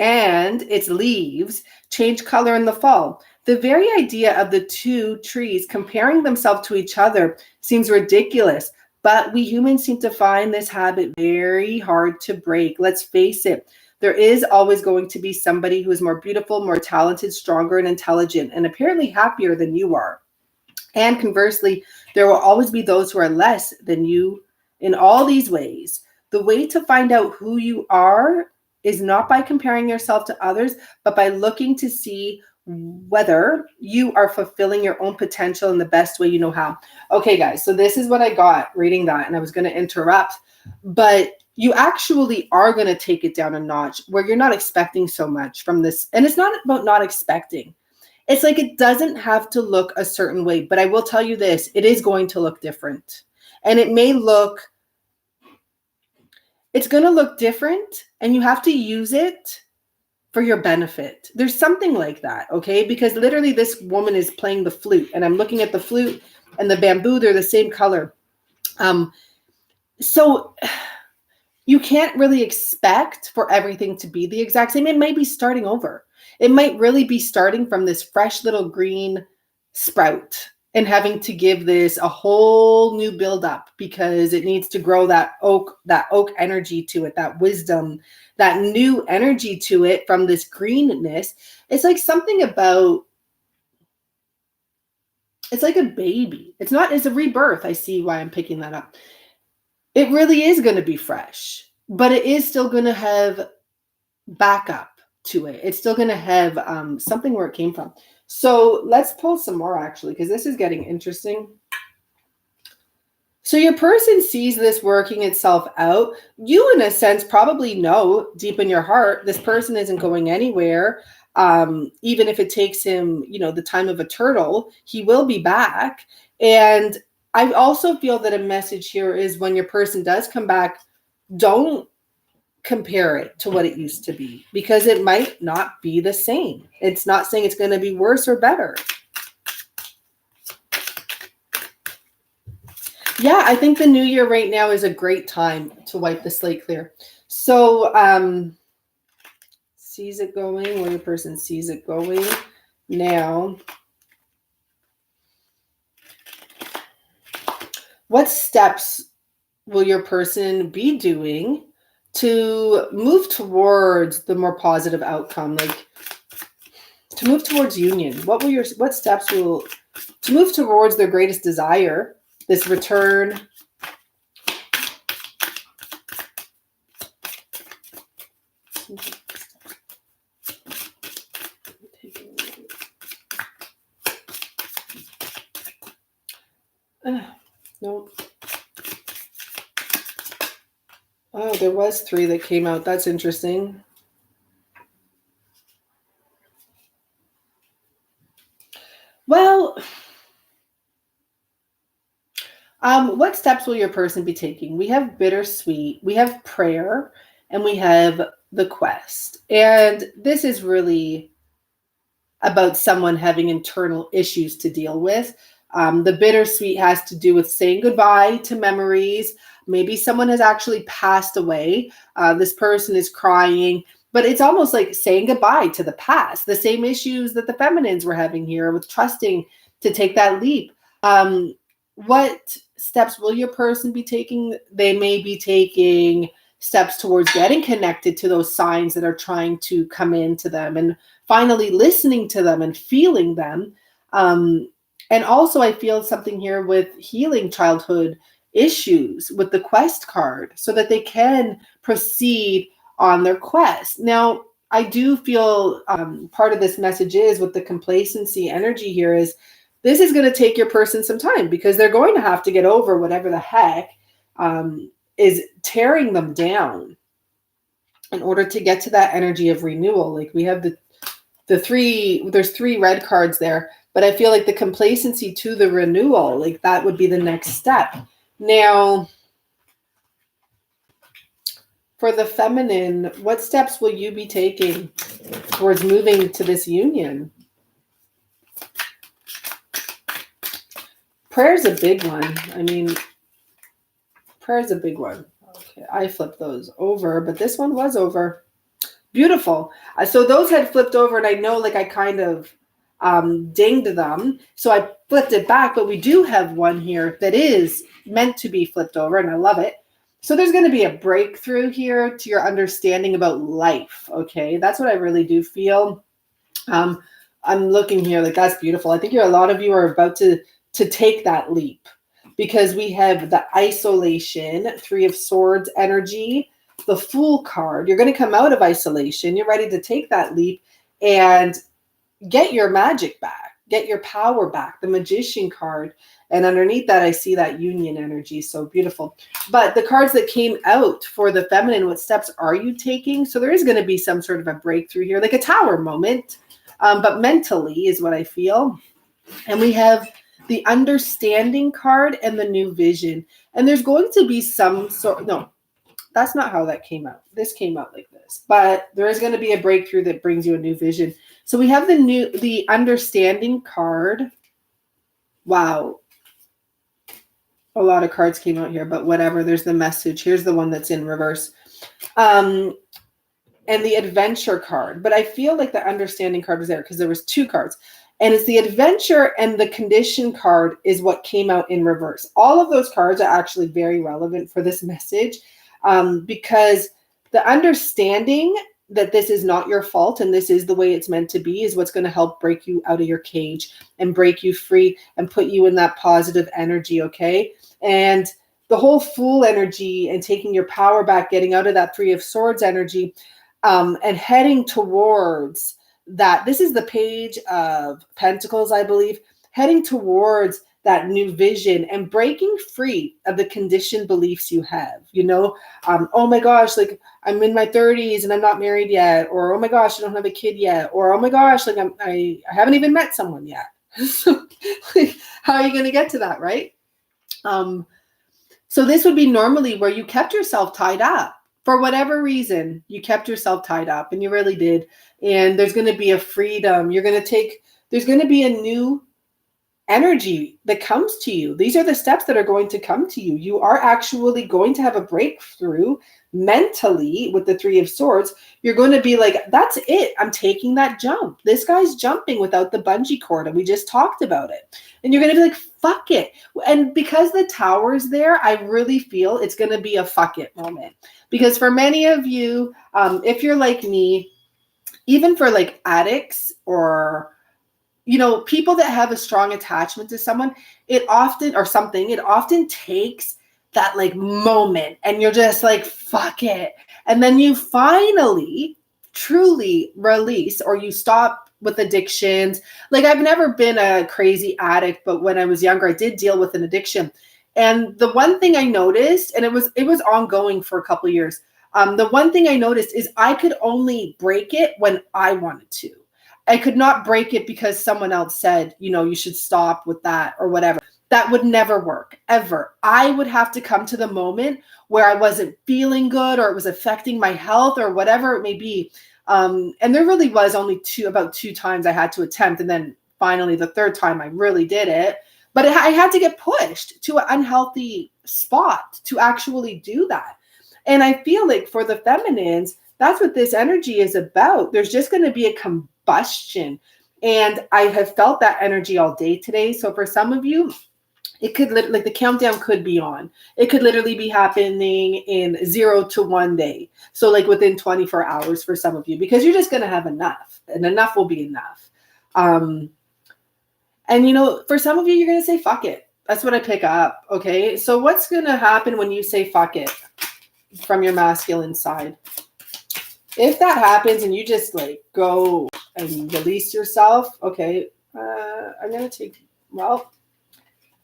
and its leaves change color in the fall. The very idea of the two trees comparing themselves to each other seems ridiculous, but we humans seem to find this habit very hard to break. Let's face it, there is always going to be somebody who is more beautiful, more talented, stronger, and intelligent, and apparently happier than you are. And conversely, there will always be those who are less than you in all these ways. The way to find out who you are is not by comparing yourself to others, but by looking to see whether you are fulfilling your own potential in the best way you know how. Okay, guys, so this is what I got reading that, and I was going to interrupt, but you actually are going to take it down a notch where you're not expecting so much from this. And it's not about not expecting. It's like it doesn't have to look a certain way, but I will tell you this, it is going to look different. And it's going to look different, and you have to use it for your benefit. There's something like that, okay? Because literally this woman is playing the flute, and I'm looking at the flute and the bamboo, they're the same color. So you can't really expect for everything to be the exact same. It might be starting over. It might really be starting from this fresh little green sprout and having to give this a whole new build up because it needs to grow that oak energy to it, that wisdom, that new energy to it from this greenness. It's like something about, it's like a baby. It's a rebirth. I see why I'm picking that up. It really is going to be fresh, but it is still going to have backup to it. It's still going to have something where it came from. So let's pull some more actually, because this is getting interesting. So your person sees this working itself out. You, in a sense, probably know deep in your heart, this person isn't going anywhere. Even if it takes him, the time of a turtle, he will be back. And I also feel that a message here is when your person does come back, don't compare it to what it used to be, because it might not be the same. It's not saying it's going to be worse or better. Yeah, I think the new year right now is a great time to wipe the slate clear. So sees it going, where your person sees it going. Now, what steps will your person be doing to move towards the more positive outcome, like to move towards union? What steps will to move towards their greatest desire, this return? Nope. Oh, there was 3 that came out. That's interesting. Well, what steps will your person be taking? We have bittersweet, we have prayer, and we have the quest. And this is really about someone having internal issues to deal with. The bittersweet has to do with saying goodbye to memories. Maybe someone has actually passed away. This person is crying, but it's almost like saying goodbye to the past. The same issues that the feminines were having here with trusting to take that leap. What steps will your person be taking? They may be taking steps towards getting connected to those signs that are trying to come into them and finally listening to them and feeling them. And also I feel something here with healing childhood issues with the quest card so that they can proceed on their quest. Now, I do feel part of this message is with the complacency energy here is this is going to take your person some time because they're going to have to get over whatever the heck is tearing them down in order to get to that energy of renewal. Like we have there's 3 red cards there, but I feel like the complacency to the renewal, like that would be the next step. Now, for the feminine, what steps will you be taking towards moving to this union? Prayer's a big one. I mean, prayer's a big one. Okay, I flipped those over, but this one was over. Beautiful. So those had flipped over, and I know like I kind of dinged them. So I flipped it back, but we do have one here that is meant to be flipped over, and I love it. So there's going to be a breakthrough here to your understanding about life. Okay. That's what I really do feel. Um, I'm looking here like that's beautiful. I think a lot of you are about to take that leap because we have the isolation, Three of Swords energy, the Fool card. You're going to come out of isolation. You're ready to take that leap and get your magic back, get your power back, the Magician card. And underneath that, I see that union energy. So beautiful. But the cards that came out for the feminine, what steps are you taking? So there is going to be some sort of a breakthrough here, like a tower moment, but mentally is what I feel. And we have the understanding card and the new vision. And there's going to be some sort, no, that's not how that came out. This came out like this, but there is going to be a breakthrough that brings you a new vision. So we have the understanding card. Wow. A lot of cards came out here, but whatever. There's the message. Here's the one that's in reverse. And the adventure card. But I feel like the understanding card was there because there was two cards. And it's the adventure and the condition card is what came out in reverse. All of those cards are actually very relevant for this message because the understanding that this is not your fault and this is the way it's meant to be is what's going to help break you out of your cage and break you free and put you in that positive energy, okay? And the whole Fool energy and taking your power back, getting out of that Three of Swords energy and heading towards that. This is the Page of Pentacles, I believe, heading towards that new vision and breaking free of the conditioned beliefs you have, oh my gosh, like I'm in my 30s and I'm not married yet, or oh my gosh, I don't have a kid yet, or oh my gosh, like I haven't even met someone yet. So like, how are you going to get to that, right? So this would be normally where you kept yourself tied up. For whatever reason, you kept yourself tied up, and you really did. And there's going to be a freedom. There's going to be a new energy that comes to you. These are the steps that are going to come to you. You are actually going to have a breakthrough mentally with the Three of Swords. You're going to be like, that's it. I'm taking that jump. This guy's jumping without the bungee cord, and we just talked about it. And you're going to be like, fuck it. And because the tower's there, I really feel it's going to be a fuck it moment. Because for many of you, if you're like me, even for like addicts or people that have a strong attachment to someone, it often takes that like moment and you're just like, fuck it. And then you finally truly release, or you stop with addictions. Like I've never been a crazy addict, but when I was younger, I did deal with an addiction. And the one thing I noticed, and it was ongoing for a couple of years. The one thing I noticed is I could only break it when I wanted to. I could not break it because someone else said, you should stop with that or whatever. That would never work, ever. I would have to come to the moment where I wasn't feeling good or it was affecting my health or whatever it may be. And there really was only about two times I had to attempt. And then finally, the third time I really did it. But I had to get pushed to an unhealthy spot to actually do that. And I feel like for the feminines, that's what this energy is about. There's just going to be a combustion. And I have felt that energy all day today. So for some of you, it could like the countdown could be on. It could literally be happening in 0 to 1 day. So like within 24 hours for some of you, because you're just going to have enough, and enough will be enough. And for some of you, you're going to say, fuck it. That's what I pick up. Okay. So what's going to happen when you say, fuck it, from your masculine side? If that happens and you just like go and release yourself, okay, I'm going to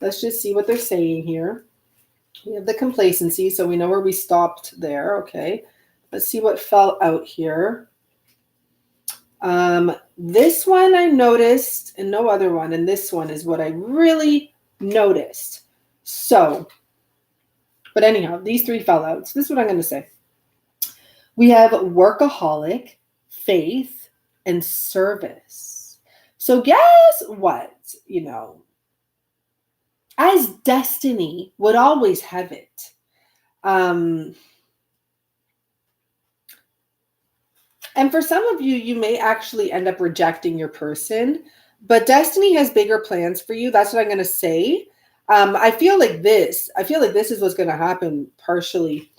let's just see what they're saying here. We have the complacency, so we know where we stopped there. Okay, let's see what fell out here. This one I noticed and no other one, and this one is what I really noticed. So, but anyhow, these three fell out. So this is what I'm going to say. We have workaholic, faith, and service. So guess what? As destiny would always have it, And for some of you, you may actually end up rejecting your person, but destiny has bigger plans for you. That's what I'm going to say. I feel like this. I feel like this is what's going to happen partially.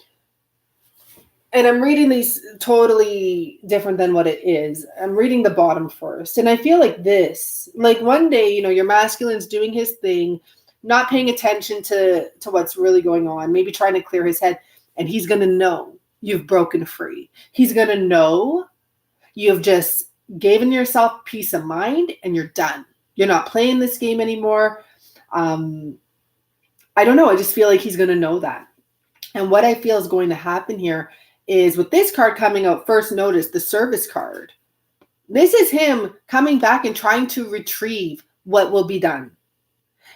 And I'm reading these totally different than what it is. I'm reading the bottom first. And I feel like this, like one day, your masculine's doing his thing, not paying attention to what's really going on, maybe trying to clear his head. And he's going to know you've broken free. He's going to know you've just given yourself peace of mind and you're done. You're not playing this game anymore. I don't know. I just feel like he's going to know that. And what I feel is going to happen here is with this card coming out, first notice the service card. This is him coming back and trying to retrieve what will be done.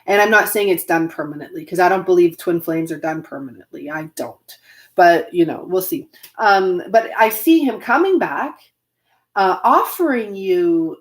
And I'm not saying it's done permanently because I don't believe twin flames are done permanently. I don't. But, we'll see. But I see him coming back, offering you,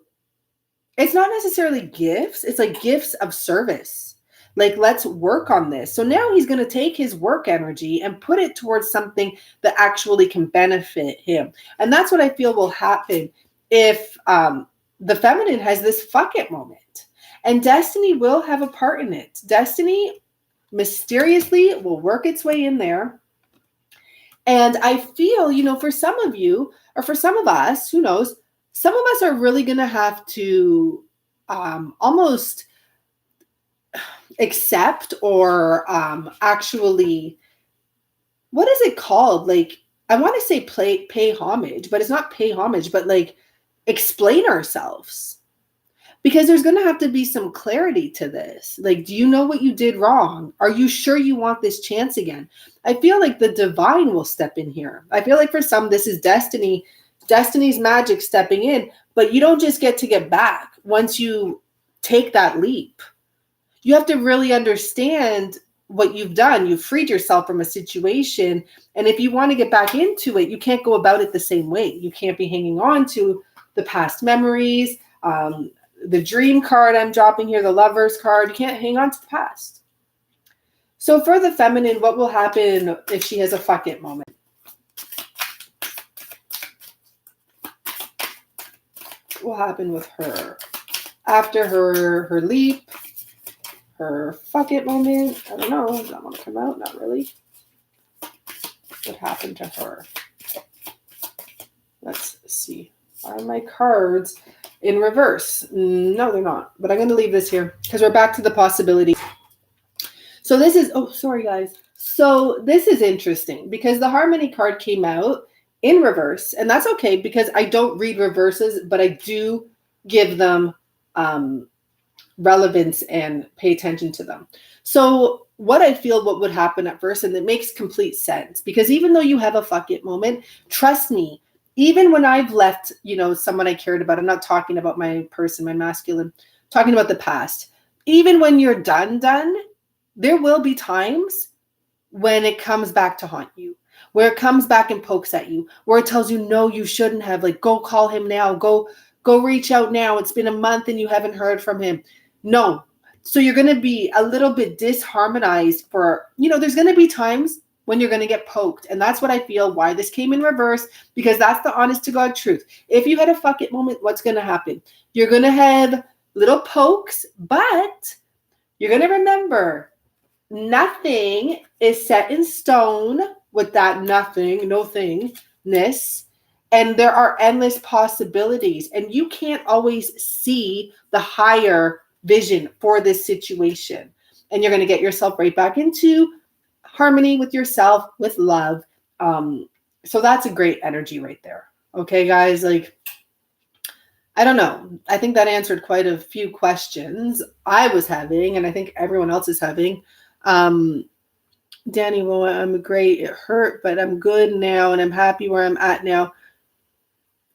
it's not necessarily gifts. It's like gifts of service. Like, let's work on this. So now he's going to take his work energy and put it towards something that actually can benefit him. And that's what I feel will happen if the feminine has this fuck it moment. And destiny will have a part in it. Destiny mysteriously will work its way in there. And I feel, for some of you, or for some of us, who knows, some of us are really going to have to almost accept or actually, what is it called? Like, I want to say pay homage, but it's not pay homage, but like explain ourselves. Because there's going to have to be some clarity to this. Like, do you know what you did wrong? Are you sure you want this chance again? I feel like the divine will step in here. I feel like for some, this is destiny's magic stepping in, but you don't just get back once you take that leap. You have to really understand what you've done. You've freed yourself from a situation. And if you want to get back into it, you can't go about it the same way. You can't be hanging on to the past memories, the dream card I'm dropping here, the lover's card. You can't hang on to the past. So for the feminine, what will happen if she has a fuck it moment? What will happen with her? After her leap, her fuck it moment. I don't know. Does that want to come out? Not really. What happened to her? Let's see. Are my cards in reverse? No, they're not. But I'm going to leave this here because we're back to the possibility. So this is, sorry guys. So this is interesting because the harmony card came out in reverse. And that's okay because I don't read reverses, but I do give them relevance and pay attention to them. So what I feel what would happen at first, and it makes complete sense because even though you have a fuck it moment, trust me, even when I've left, someone I cared about, I'm not talking about my person, my masculine, I'm talking about the past. Even when you're done, there will be times when it comes back to haunt you, where it comes back and pokes at you, where it tells you, no, you shouldn't have, like, go call him now, go reach out now. It's been a month and you haven't heard from him. No. So you're going to be a little bit disharmonized for, there's going to be times when you're going to get poked. And that's what I feel why this came in reverse, because that's the honest to God truth. If you had a fuck it moment, what's going to happen? You're going to have little pokes, but you're going to remember nothing is set in stone with that nothingness. And there are endless possibilities. And you can't always see the higher vision for this situation. And you're going to get yourself right back into harmony with yourself, with love. So that's a great energy right there. Okay, guys, like, I don't know. I think that answered quite a few questions I was having, and I think everyone else is having. Danny, well, I'm great. It hurt, but I'm good now, and I'm happy where I'm at now.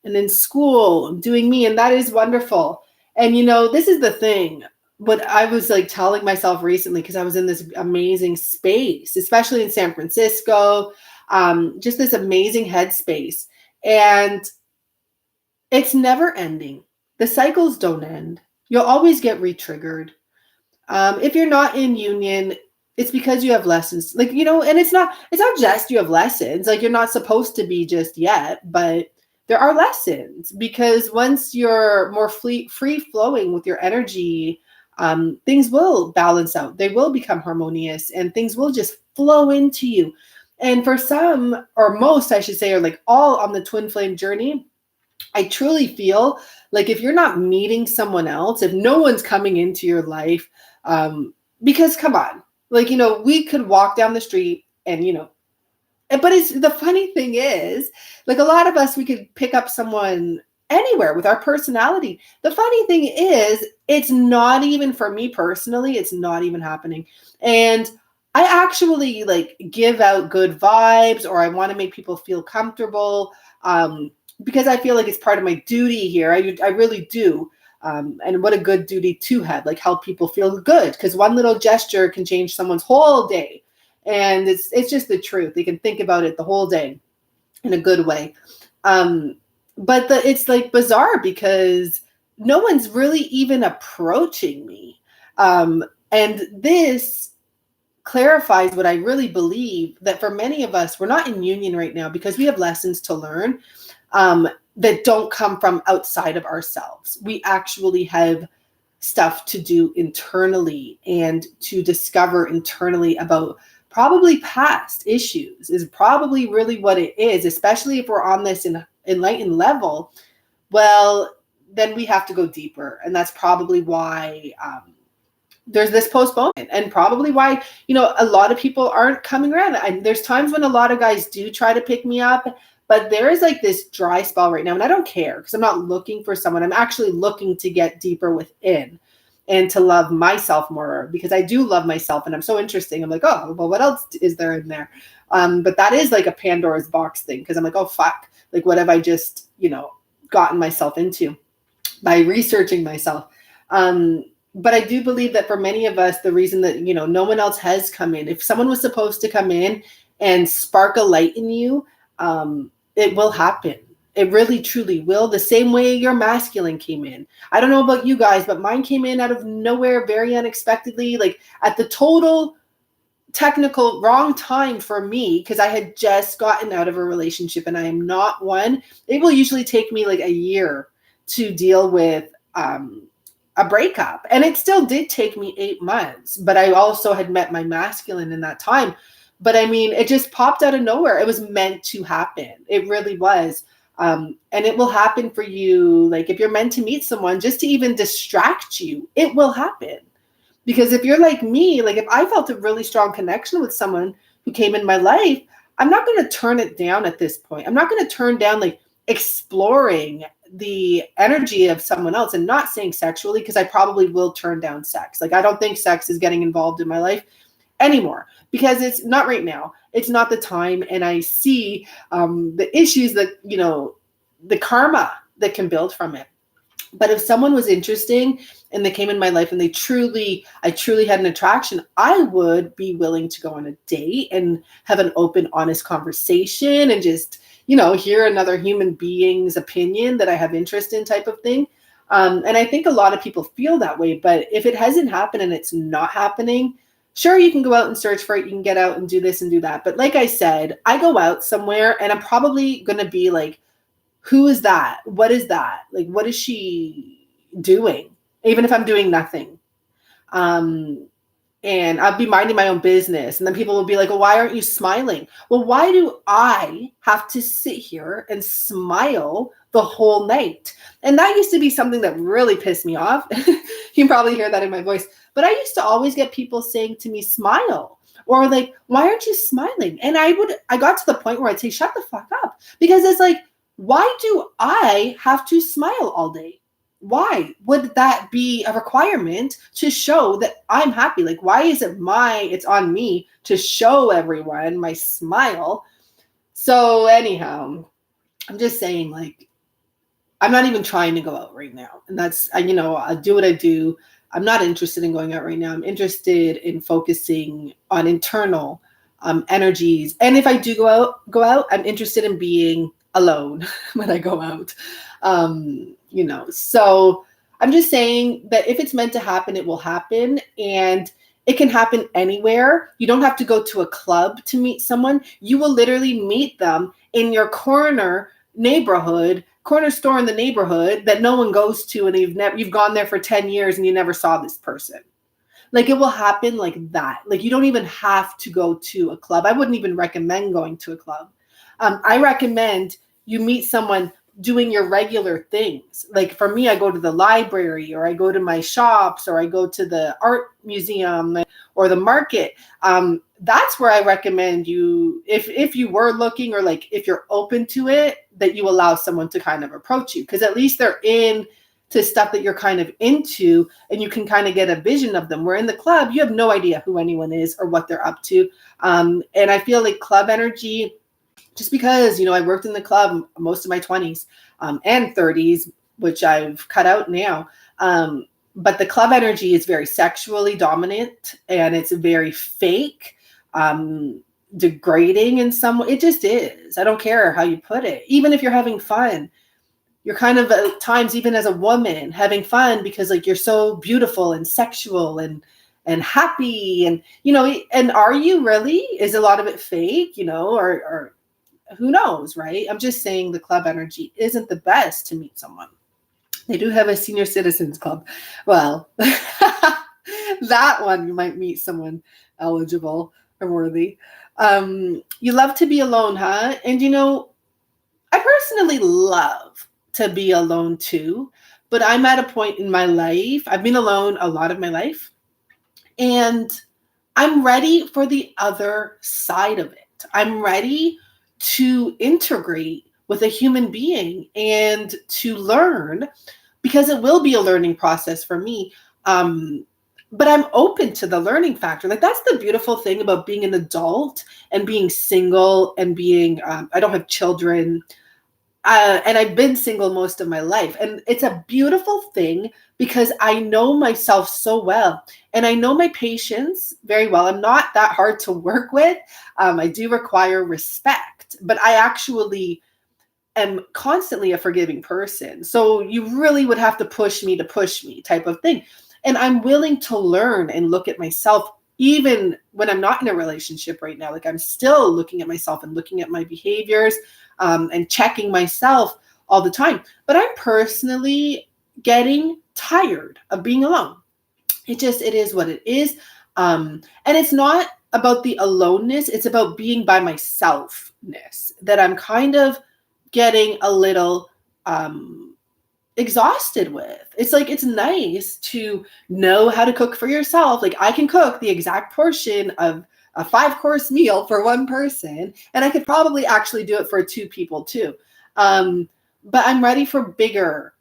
And in school, I'm doing me, and that is wonderful. And, this is the thing. What I was like telling myself recently, because I was in this amazing space, especially in San Francisco, just this amazing headspace. And it's never ending. The cycles don't end. You'll always get re-triggered. If you're not in union, it's because you have lessons. Like, and it's not just you have lessons. Like, you're not supposed to be just yet, but there are lessons, because once you're more free flowing with your energy, things will balance out. They will become harmonious, and things will just flow into you. And for some, or most, I should say, are like all on the twin flame journey, I truly feel like if you're not meeting someone else, if no one's coming into your life, because come on, like, we could walk down the street and, but it's the funny thing is, like, a lot of us, we could pick up someone anywhere with our personality. The funny thing is, it's not even, for me personally, it's not even happening. And I actually like give out good vibes, or I want to make people feel comfortable, because I feel like it's part of my duty here. I really do. And what a good duty to have, like help people feel good, because one little gesture can change someone's whole day. And it's just the truth. They can think about it the whole day in a good way. But it's like bizarre because no one's really even approaching me. And this clarifies what I really believe, that for many of us, we're not in union right now because we have lessons to learn that don't come from outside of ourselves. We actually have stuff to do internally and to discover internally about probably past issues, is probably really what it is, especially if we're on this enlightened level. Well, then we have to go deeper. And that's probably why there's this postponement, and probably why, a lot of people aren't coming around. And there's times when a lot of guys do try to pick me up, but there is like this dry spell right now. And I don't care, because I'm not looking for someone. I'm actually looking to get deeper within and to love myself more, because I do love myself and I'm so interesting. I'm like, oh, well, what else is there in there? But that is like a Pandora's box thing, because I'm like, oh, fuck. Like, what have I just, gotten myself into by researching myself? But I do believe that for many of us, the reason that, no one else has come in, if someone was supposed to come in and spark a light in you, it will happen. It really, truly will. The same way your masculine came in. I don't know about you guys, but mine came in out of nowhere, very unexpectedly, like at the total technical wrong time for me, because I had just gotten out of a relationship, and I am not one. It will usually take me like a year to deal with a breakup. And it still did take me 8 months, but I also had met my masculine in that time. But I mean, it just popped out of nowhere. It was meant to happen. It really was. And it will happen for you. Like, if you're meant to meet someone just to even distract you, it will happen. Because if you're like me, like if I felt a really strong connection with someone who came in my life, I'm not going to turn it down at this point. I'm not going to turn down like exploring the energy of someone else, and not saying sexually, because I probably will turn down sex. Like, I don't think sex is getting involved in my life anymore, because it's not right now. It's not the time. And I see the issues that, the karma that can build from it. But if someone was interesting and they came in my life and I truly had an attraction, I would be willing to go on a date and have an open, honest conversation and just, hear another human being's opinion that I have interest in, type of thing. And I think a lot of people feel that way. But if it hasn't happened and it's not happening, sure, you can go out and search for it. You can get out and do this and do that. But like I said, I go out somewhere and I'm probably going to be like, who is that? What is that? Like, what is she doing? Even if I'm doing nothing. And I'll be minding my own business. And then people will be like, well, why aren't you smiling? Well, why do I have to sit here and smile the whole night? And that used to be something that really pissed me off. You can probably hear that in my voice. But I used to always get people saying to me, smile. Or like, why aren't you smiling? And I got to the point where I'd say, shut the fuck up. Because it's like, why do I have to smile all day? Why would that be a requirement to show that I'm happy? Like, why is it's on me to show everyone my smile? So anyhow, I'm just saying, like, I'm not even trying to go out right now. And that's, I do what I do. I'm not interested in going out right now. I'm interested in focusing on internal energies. And if I do go out, I'm interested in being alone when I go out. So I'm just saying that if it's meant to happen, it will happen. And it can happen anywhere. You don't have to go to a club to meet someone. You will literally meet them in your corner neighborhood, corner store in the neighborhood that no one goes to, and you've gone there for 10 years and you never saw this person. Like, it will happen like that. Like, you don't even have to go to a club. I wouldn't even recommend going to a club. I recommend you meet someone doing your regular things. Like, for me, I go to the library, or I go to my shops, or I go to the art museum or the market. That's where I recommend you, if you were looking, or like if you're open to it, that you allow someone to kind of approach you, because at least they're in to stuff that you're kind of into, and you can kind of get a vision of them. Where in the club, you have no idea who anyone is or what they're up to. And I feel like club energy, just because, I worked in the club most of my 20s and 30s, which I've cut out now. But the club energy is very sexually dominant, and it's very fake, degrading in some way. It just is. I don't care how you put it. Even if you're having fun, you're kind of at times, even as a woman, having fun because like you're so beautiful and sexual and happy, and and are you really? Is a lot of it fake, or who knows, right? I'm just saying the club energy isn't the best to meet someone. They do have a senior citizens club. Well, that one you might meet someone eligible or worthy. You love to be alone, huh? And I personally love to be alone too, but I'm at a point in my life, I've been alone a lot of my life, and I'm ready for the other side of it. I'm ready to integrate with a human being and to learn, because it will be a learning process for me. But I'm open to the learning factor. Like, that's the beautiful thing about being an adult and being single and being, I don't have children. And I've been single most of my life. And it's a beautiful thing because I know myself so well. And I know my patients very well. I'm not that hard to work with. I do require respect, but I actually am constantly a forgiving person. So you really would have to push me type of thing. And I'm willing to learn and look at myself, even when I'm not in a relationship right now. Like, I'm still looking at myself and looking at my behaviors, and checking myself all the time. But I'm personally getting tired of being alone. It is what it is. And it's not about the aloneness. It's about being by myselfness that I'm kind of getting a little exhausted with. It's like, it's nice to know how to cook for yourself. Like, I can cook the exact portion of a 5-course meal for one person, and I could probably actually do it for 2 people too. But I'm ready for bigger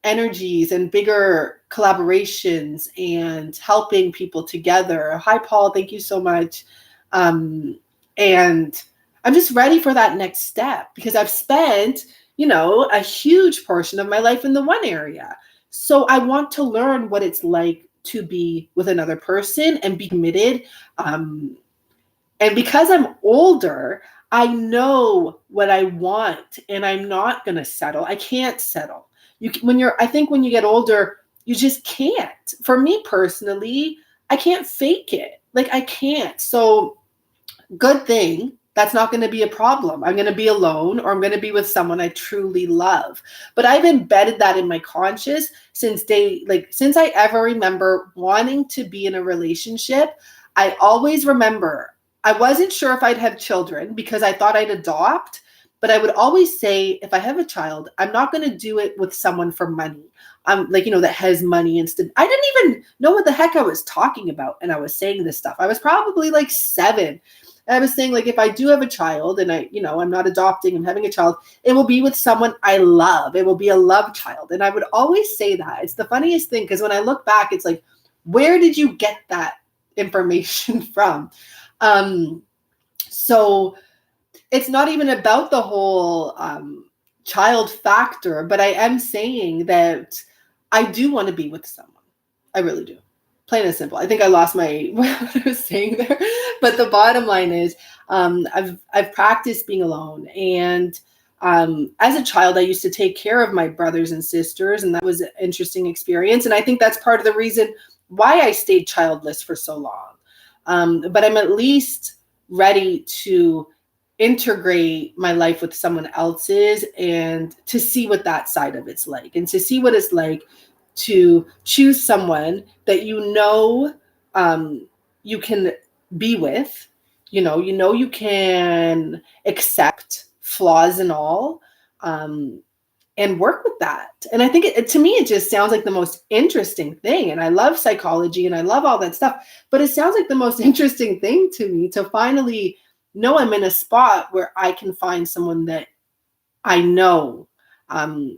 energies and bigger collaborations and helping people together. Hi, Paul. Thank you so much. And I'm just ready for that next step, because I've spent, a huge portion of my life in the one area. So I want to learn what it's like to be with another person and be committed. And because I'm older, I know what I want, and I'm not going to settle. I can't settle. I think when you get older, you just can't. For me personally, I can't fake it. Like, I can't. So good thing. That's not going to be a problem. I'm going to be alone, or I'm going to be with someone I truly love. But I've embedded that in my conscious since I ever remember wanting to be in a relationship. I always remember, I wasn't sure if I'd have children because I thought I'd adopt, but I would always say, if I have a child, I'm not going to do it with someone for money. That has money instead. I didn't even know what the heck I was talking about. And I was saying this stuff. I was probably like 7. I was saying, like, if I do have a child and I'm not adopting, I'm having a child, it will be with someone I love. It will be a love child. And I would always say that. It's the funniest thing, because when I look back, it's like, where did you get that information from? So it's not even about the whole child factor, but I am saying that I do want to be with someone. I really do. Plain and simple. I think I lost my what I was saying there, but the bottom line is, I've practiced being alone, and as a child, I used to take care of my brothers and sisters, and that was an interesting experience. And I think that's part of the reason why I stayed childless for so long. But I'm at least ready to integrate my life with someone else's and to see what that side of it's like, and to see what it's like to choose someone that um, you can be with, you can accept flaws and all, um, and work with that. And I think to me, it just sounds like the most interesting thing. And I love psychology and I love all that stuff, but it sounds like the most interesting thing to me to finally know I'm in a spot where I can find someone that I know, um,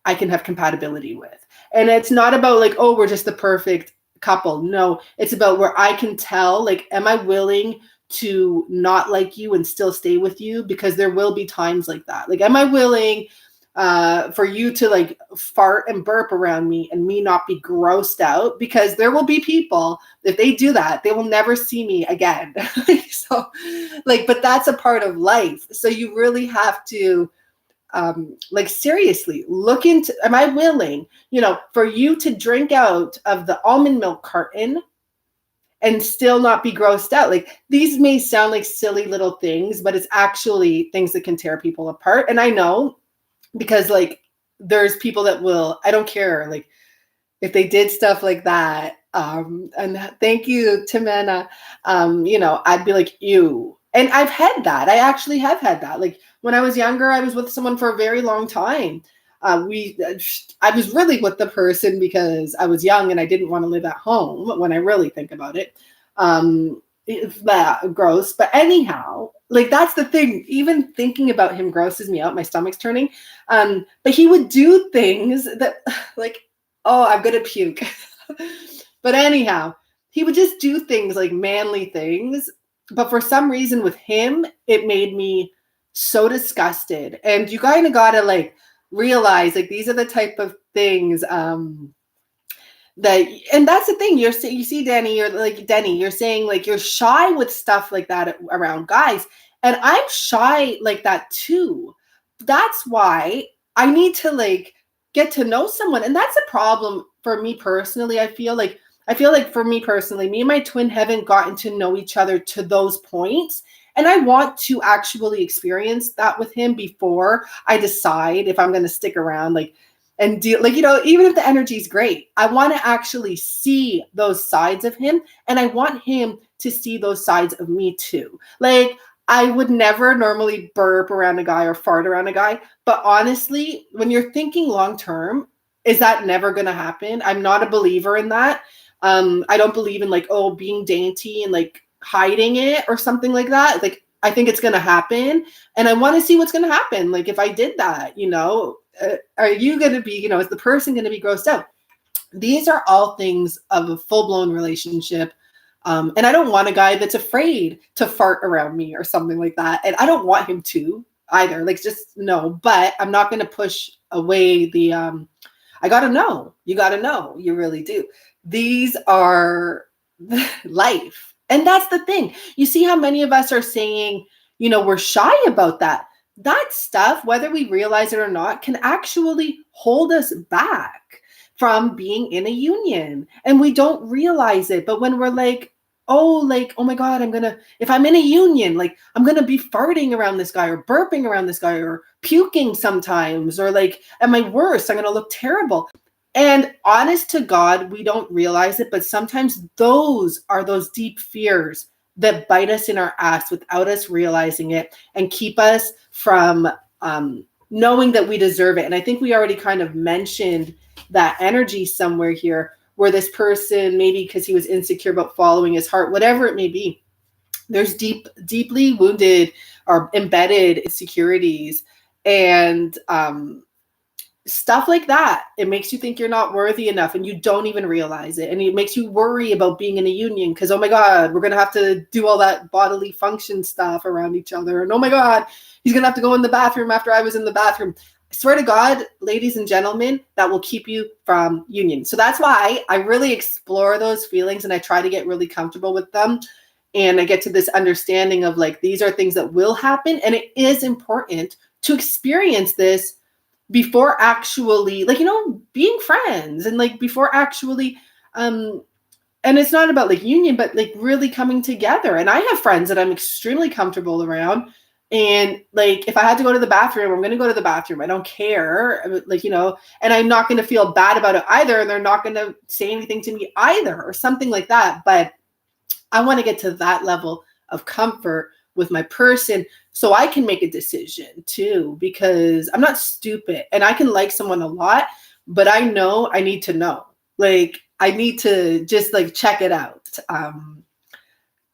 I can have compatibility with. And it's not about like, oh, we're just the perfect couple. No, it's about where I can tell, like, am I willing to not like you and still stay with you? Because there will be times like that. Like, am I willing for you to like fart and burp around me and me not be grossed out? Because there will be people, if they do that, they will never see me again. So like, but that's a part of life. So you really have to like seriously look into, am I willing, for you to drink out of the almond milk carton and still not be grossed out? Like, these may sound like silly little things, but it's actually things that can tear people apart. And I know, because like there's people that will, I don't care, like if they did stuff like that, and thank you, Timena, I'd be like, ew. And I've had that. I actually have had that. Like when I was younger, I was with someone for a very long time. I was really with the person because I was young and I didn't want to live at home when I really think about it. It's that gross. But anyhow, like that's the thing. Even thinking about him grosses me out. My stomach's turning. But he would do things that like, oh, I'm going to puke. But anyhow, he would just do things like manly things. But for some reason with him, it made me so disgusted. And you kind of got to like realize like these are the type of things that, and that's the thing, you see Denny, you're saying like you're shy with stuff like that around guys. And I'm shy like that too. That's why I need to like get to know someone. And that's a problem for me personally. I feel like for me personally, me and my twin haven't gotten to know each other to those points. And I want to actually experience that with him before I decide if I'm going to stick around, like, and deal, like, even if the energy is great, I want to actually see those sides of him. And I want him to see those sides of me too. Like, I would never normally burp around a guy or fart around a guy. But honestly, when you're thinking long term, is that never going to happen? I'm not a believer in that. I don't believe in like, oh, being dainty and like hiding it or something like that. Like, I think it's going to happen. And I want to see what's going to happen. Like, if I did that, are you going to be, is the person going to be grossed out? These are all things of a full-blown relationship. And I don't want a guy that's afraid to fart around me or something like that. And I don't want him to either. Like, just no. But I'm not going to push away the, I got to know. You got to know. You really do. These are life. And that's the thing. You see how many of us are saying, we're shy about that. That stuff, whether we realize it or not, can actually hold us back from being in a union. And we don't realize it. But when we're like, oh my God, if I'm in a union, like I'm going to be farting around this guy or burping around this guy or puking sometimes, or like at my worst, I'm going to look terrible. And honest to God, we don't realize it, but sometimes those are those deep fears that bite us in our ass without us realizing it and keep us from knowing that we deserve it. And I think we already kind of mentioned that energy somewhere here, where this person, maybe because he was insecure about following his heart, whatever it may be, there's deeply wounded or embedded insecurities and stuff like that. It makes you think you're not worthy enough and you don't even realize it. And it makes you worry about being in a union because, oh my God, we're going to have to do all that bodily function stuff around each other. And oh my God, he's going to have to go in the bathroom after I was in the bathroom. I swear to God, ladies and gentlemen, that will keep you from union. So that's why I really explore those feelings and I try to get really comfortable with them. And I get to this understanding of like, these are things that will happen. And it is important to experience this before actually, like, being friends and like before actually, and it's not about like union, but like really coming together. And I have friends that I'm extremely comfortable around And like, if I had to go to the bathroom, I'm going to go to the bathroom. I don't care. Like, and I'm not going to feel bad about it either. And they're not going to say anything to me either, or something like that. But I want to get to that level of comfort with my person so I can make a decision too, because I'm not stupid and I can like someone a lot, but I know I need to know. Like, I need to just like check it out.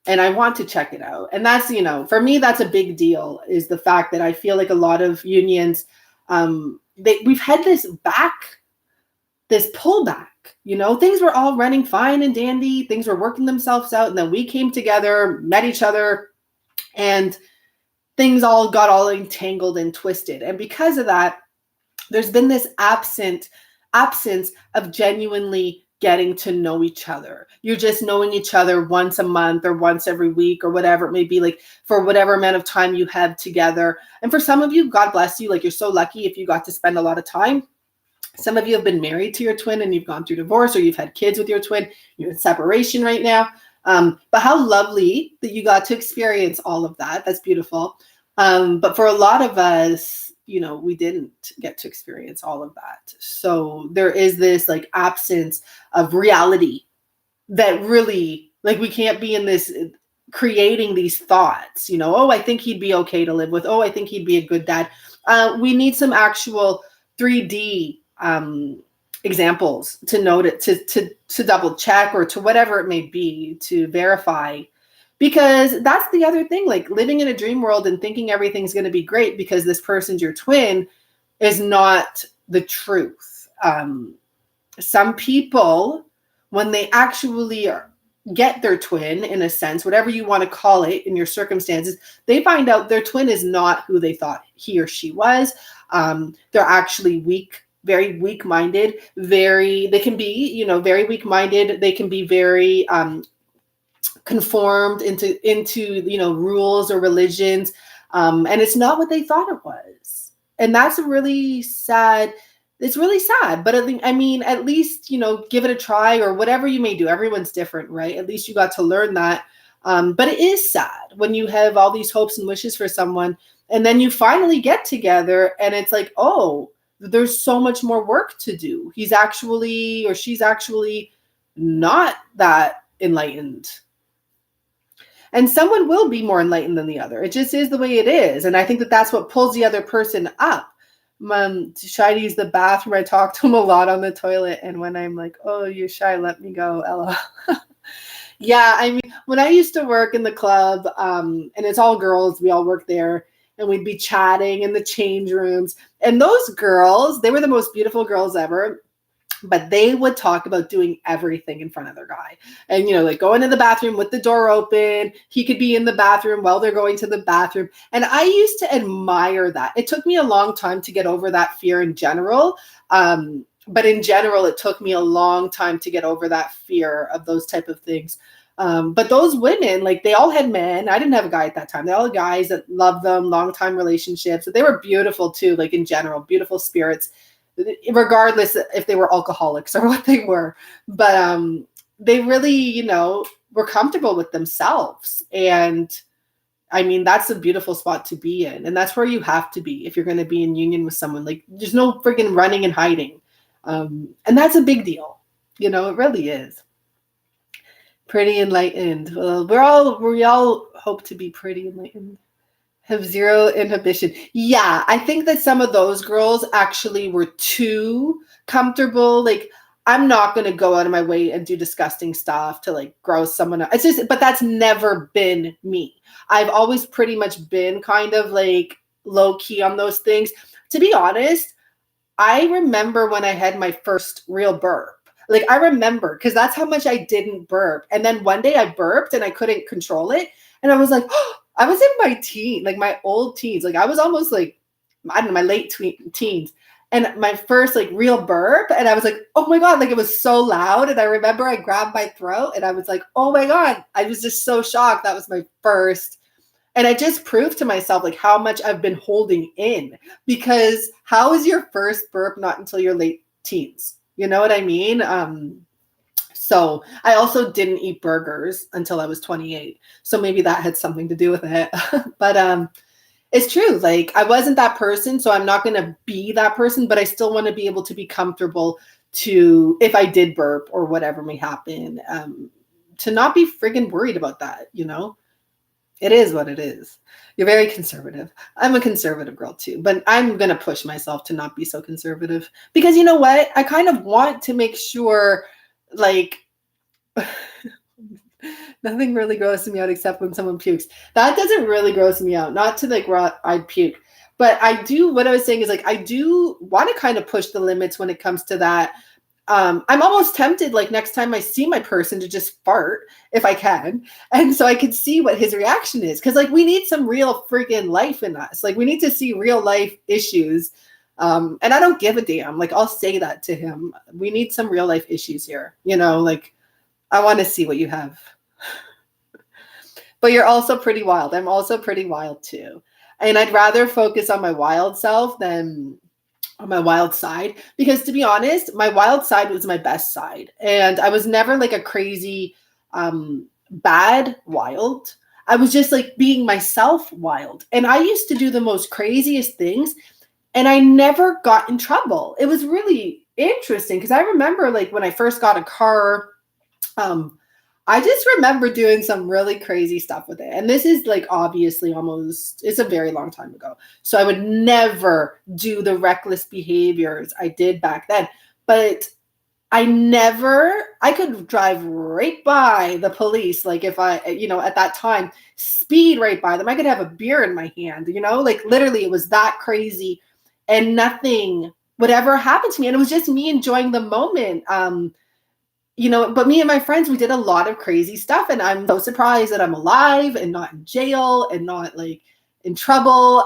And I want to check it out. And that's, for me, that's a big deal, is the fact that I feel like a lot of unions, we've had this pullback, things were all running fine and dandy. Things were working themselves out. And then we came together, met each other, and things all got all entangled and twisted. And because of that, there's been this absence of genuinely getting to know each other. You're just knowing each other once a month or once every week or whatever it may be, like for whatever amount of time you have together. And for some of you, God bless you, like you're so lucky if you got to spend a lot of time. Some of you have been married to your twin and you've gone through divorce, or you've had kids with your twin. You're in separation right now. But how lovely that you got to experience all of that. That's beautiful. But for a lot of us, we didn't get to experience all of that. So there is this like absence of reality that really, like, we can't be in this creating these thoughts, oh, I think he'd be okay to live with. Oh, I think he'd be a good dad. We need some actual 3D examples to note it, to double check, or to whatever it may be, to verify. Because that's the other thing, like living in a dream world and thinking everything's going to be great because this person's your twin is not the truth. Some people, when they actually get their twin, in a sense, whatever you want to call it in your circumstances, they find out their twin is not who they thought he or she was. They're actually weak, very weak-minded, they can be, very weak-minded. They can be very conformed into rules or religions, and it's not what they thought it was. And that's really sad. It's really sad, but I mean, at least, give it a try, or whatever you may do. Everyone's different, right? At least you got to learn that. But it is sad when you have all these hopes and wishes for someone, and then you finally get together and it's like, oh, there's so much more work to do. He's actually, or she's actually not that enlightened. And someone will be more enlightened than the other. It just is the way it is. And I think that that's what pulls the other person up. Shy to use the bathroom. I talk to him a lot on the toilet. And when I'm like, oh, you're shy, let me go, Ella. Yeah, I mean, when I used to work in the club, and it's all girls, we all work there, and we'd be chatting in the change rooms. And those girls, they were the most beautiful girls ever. But they would talk about doing everything in front of their guy. And, like going to the bathroom with the door open. He could be in the bathroom while they're going to the bathroom. And I used to admire that. It took me a long time to get over that fear in general. But in general, it took me a long time to get over that fear of those type of things. But those women, like, they all had men. I didn't have a guy at that time. They all had guys that loved them, long time relationships. But they were beautiful too, like in general, beautiful spirits, regardless if they were alcoholics or what they were. But they really, were comfortable with themselves. And I mean, that's a beautiful spot to be in. And that's where you have to be if you're going to be in union with someone. Like, there's no freaking running and hiding. And that's a big deal. It really is. Pretty enlightened. Well, we all hope to be pretty enlightened. Have zero inhibition. Yeah, I think that some of those girls actually were too comfortable. Like, I'm not going to go out of my way and do disgusting stuff to like gross someone out. But that's never been me. I've always pretty much been kind of like low key on those things. To be honest, I remember when I had my first real burp. Like, I remember, because that's how much I didn't burp. And then one day I burped and I couldn't control it. And I was like, oh, I was in my old teens. Like, I was almost like, I don't know, my late teens. And my first like real burp. And I was like, oh my God, like it was so loud. And I remember I grabbed my throat and I was like, oh my God, I was just so shocked. That was my first. And I just proved to myself like how much I've been holding in, because how is your first burp not until your late teens? You know what I mean? So I also didn't eat burgers until I was 28. So maybe that had something to do with it. But It's true. Like I wasn't that person, so I'm not going to be that person, but I still want to be able to be comfortable to, if I did burp or whatever may happen, to not be friggin' worried about that, you know? It is what it is. You're very conservative. I'm a conservative girl too, but I'm going to push myself to not be so conservative because you know what? I kind of want to make sure like nothing really grosses me out except when someone pukes. That doesn't really gross me out. Not to like where I'd puke. But I do, what I was saying is like, I do want to kind of push the limits when it comes to that. I'm almost tempted, like next time I see my person, to just fart if I can. And so I could see what his reaction is. Cause like we need some real freaking life in us. Like we need to see real life issues. And I don't give a damn. Like I'll say that to him. We need some real life issues here. You know, like I want to see what you have. But you're also pretty wild. I'm also pretty wild too. And I'd rather focus on my wild self than on my wild side. Because to be honest, my wild side was my best side. And I was never like a crazy, bad wild. I was just like being myself wild. And I used to do the most craziest things. And I never got in trouble. It was really interesting because I remember like when I first got a car, I just remember doing some really crazy stuff with it. And this is like obviously almost, it's a very long time ago. So I would never do the reckless behaviors I did back then. But I could drive right by the police. Like if I, you know, at that time, speed right by them. I could have a beer in my hand, you know, like literally it was that crazy and nothing would ever happen to me. And it was just me enjoying the moment. You know, but me and my friends, we did a lot of crazy stuff. And I'm so surprised that I'm alive and not in jail and not like in trouble.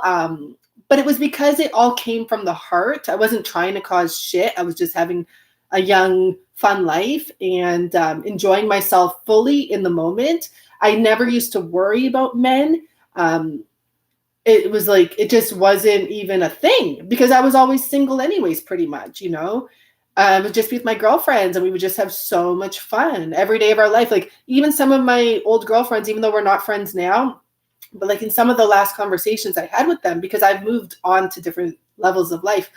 But it was because it all came from the heart. I wasn't trying to cause shit. I was just having a young, fun life and enjoying myself fully in the moment. I never used to worry about men. It was like, it just wasn't even a thing because I was always single anyways, pretty much, you know? I would just be with my girlfriends and we would just have so much fun every day of our life. Like even some of my old girlfriends, even though we're not friends now, but like in some of the last conversations I had with them, because I've moved on to different levels of life,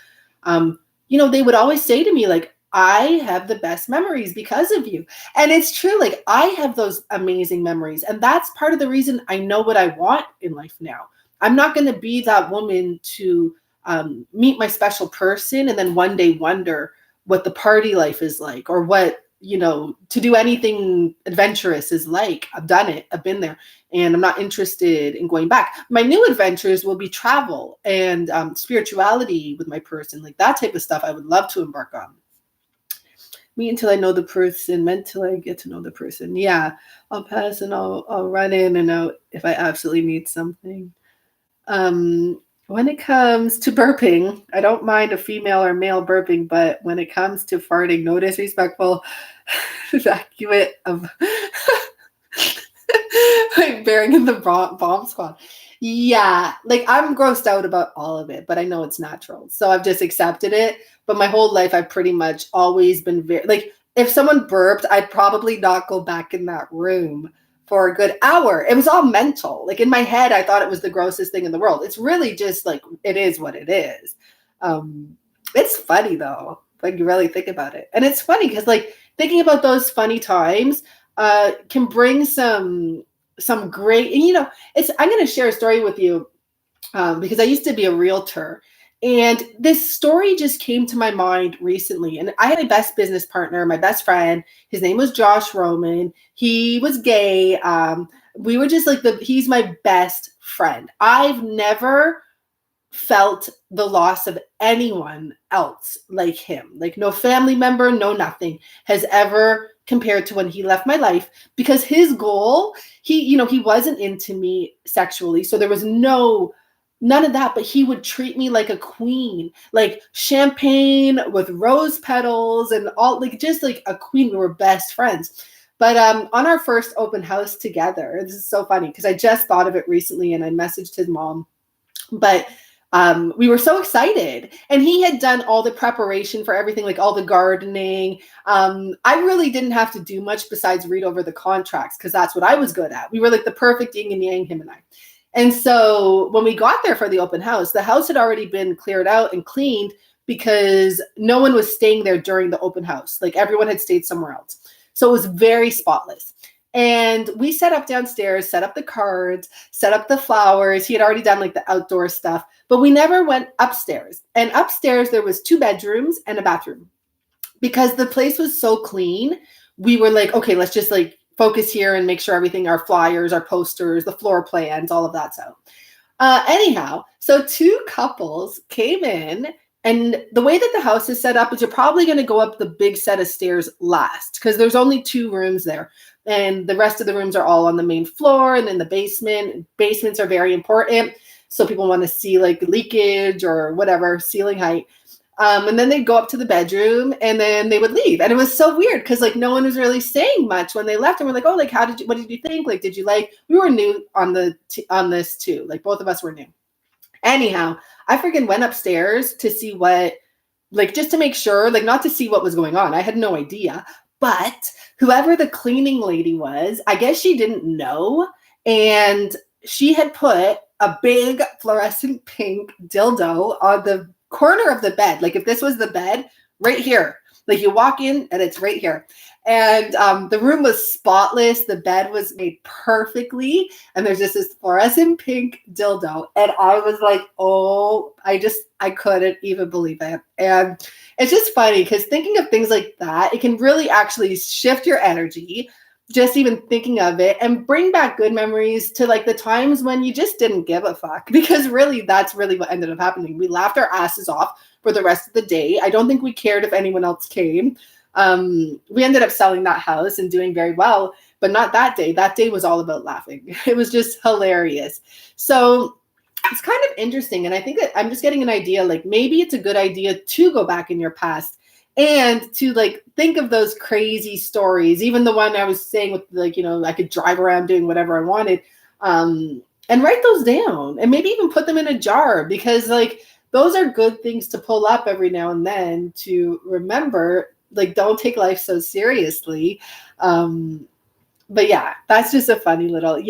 you know, they would always say to me, like, I have the best memories because of you. And it's true. Like I have those amazing memories. And that's part of the reason I know what I want in life now. I'm not going to be that woman to meet my special person and then one day wonder what the party life is like or what, you know, to do anything adventurous is like. I've done it. I've been there and I'm not interested in going back. My new adventures will be travel and spirituality with my person, like that type of stuff I would love to embark on. Me until I know the person, meant till I get to know the person. Yeah, I'll pass and I'll run in and out if I absolutely need something. When it comes to burping, I don't mind a female or male burping, but when it comes to farting, no disrespectful, evacuate of like bearing in the bomb squad. Yeah, like I'm grossed out about all of it, but I know it's natural. So I've just accepted it. But my whole life, I've pretty much always been very, like, if someone burped, I'd probably not go back in that room for a good hour. It was all mental. Like in my head, I thought it was the grossest thing in the world. It's really just like, it is what it is. It's funny though, when you really think about it. And it's funny because like thinking about those funny times can bring some great, and you know, I'm going to share a story with you because I used to be a realtor. And this story just came to my mind recently. And I had a best business partner, my best friend. His name was Josh Roman. He was gay. We were just like he's my best friend. I've never felt the loss of anyone else like him. Like no family member, no nothing has ever compared to when he left my life, because his goal, he wasn't into me sexually. So there was none of that, but he would treat me like a queen, like champagne with rose petals and all, like just like a queen. We were best friends. But on our first open house together, this is so funny because I just thought of it recently and I messaged his mom, but we were so excited and he had done all the preparation for everything, like all the gardening. I really didn't have to do much besides read over the contracts because that's what I was good at. We were like the perfect yin and yang, him and I. And so when we got there for the open house, the house had already been cleared out and cleaned because no one was staying there during the open house. Like everyone had stayed somewhere else. So it was very spotless. And we set up downstairs, set up the cards, set up the flowers. He had already done like the outdoor stuff, but we never went upstairs. And upstairs, there was 2 bedrooms and a bathroom. Because the place was so clean, we were like, okay, let's just like focus here and make sure everything, our flyers, our posters, the floor plans, all of that's out. Anyhow, so 2 couples came in, and the way that the house is set up is you're probably going to go up the big set of stairs last because there's only 2 rooms there. And the rest of the rooms are all on the main floor and in the basement. Basements are very important. So people want to see like leakage or whatever, ceiling height. And then they'd go up to the bedroom and then they would leave. And it was so weird because like no one was really saying much when they left. And we're like, oh, like, what did you think? Like, did you like, we were new on this too. Like both of us were new. Anyhow, I freaking went upstairs to see what, like, just to make sure, like, not to see what was going on. I had no idea. But whoever the cleaning lady was, I guess she didn't know. And she had put a big fluorescent pink dildo on the corner of the bed. Like if this was the bed, right here. Like you walk in and it's right here. And the room was spotless. The bed was made perfectly. And there's just this fluorescent pink dildo. And I was like, oh, I couldn't even believe it. And it's just funny because thinking of things like that, it can really actually shift your energy, just even thinking of it, and bring back good memories to like the times when you just didn't give a fuck. Because really, that's really what ended up happening. We laughed our asses off for the rest of the day. I don't think we cared if anyone else came. We ended up selling that house and doing very well, but not that day. That day was all about laughing. It was just hilarious. So it's kind of interesting. And I think that I'm just getting an idea, like maybe it's a good idea to go back in your past and to like think of those crazy stories, even the one I was saying with like, you know, I could drive around doing whatever I wanted, and write those down and maybe even put them in a jar, because like those are good things to pull up every now and then to remember, like, don't take life so seriously. But yeah, that's just a funny little,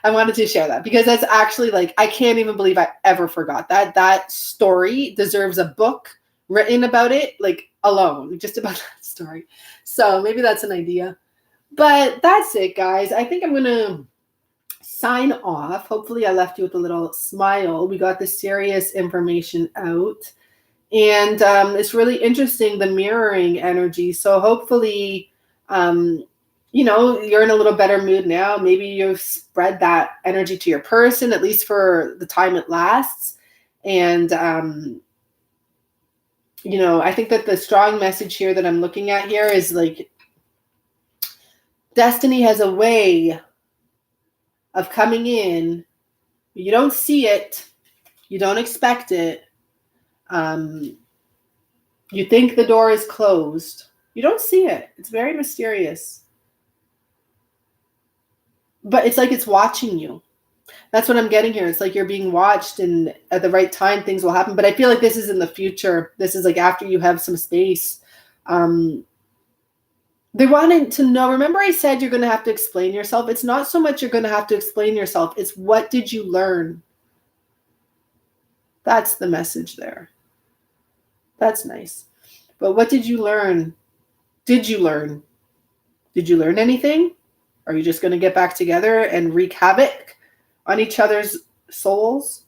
I wanted to share that because that's actually like, I can't even believe I ever forgot that. That story deserves a book written about it, like alone, just about that story. So maybe that's an idea. But that's it, guys. I think I'm going to sign off. Hopefully I left you with a little smile. We got the serious information out. And it's really interesting, the mirroring energy. So hopefully, you know, you're in a little better mood now. Maybe you've spread that energy to your person, at least for the time it lasts. And, you know, I think that the strong message here that I'm looking at here is like, destiny has a way of coming in. You don't see it. You don't expect it. You think the door is closed. You don't see it. It's very mysterious. But it's like it's watching you. That's what I'm getting here. It's like you're being watched, and at the right time, things will happen. But I feel like this is in the future. This is like after you have some space. They wanted to know, remember I said you're going to have to explain yourself? It's not so much you're going to have to explain yourself. It's what did you learn? That's the message there. That's nice. But what did you learn? Did you learn? Did you learn anything? Are you just going to get back together and wreak havoc on each other's souls?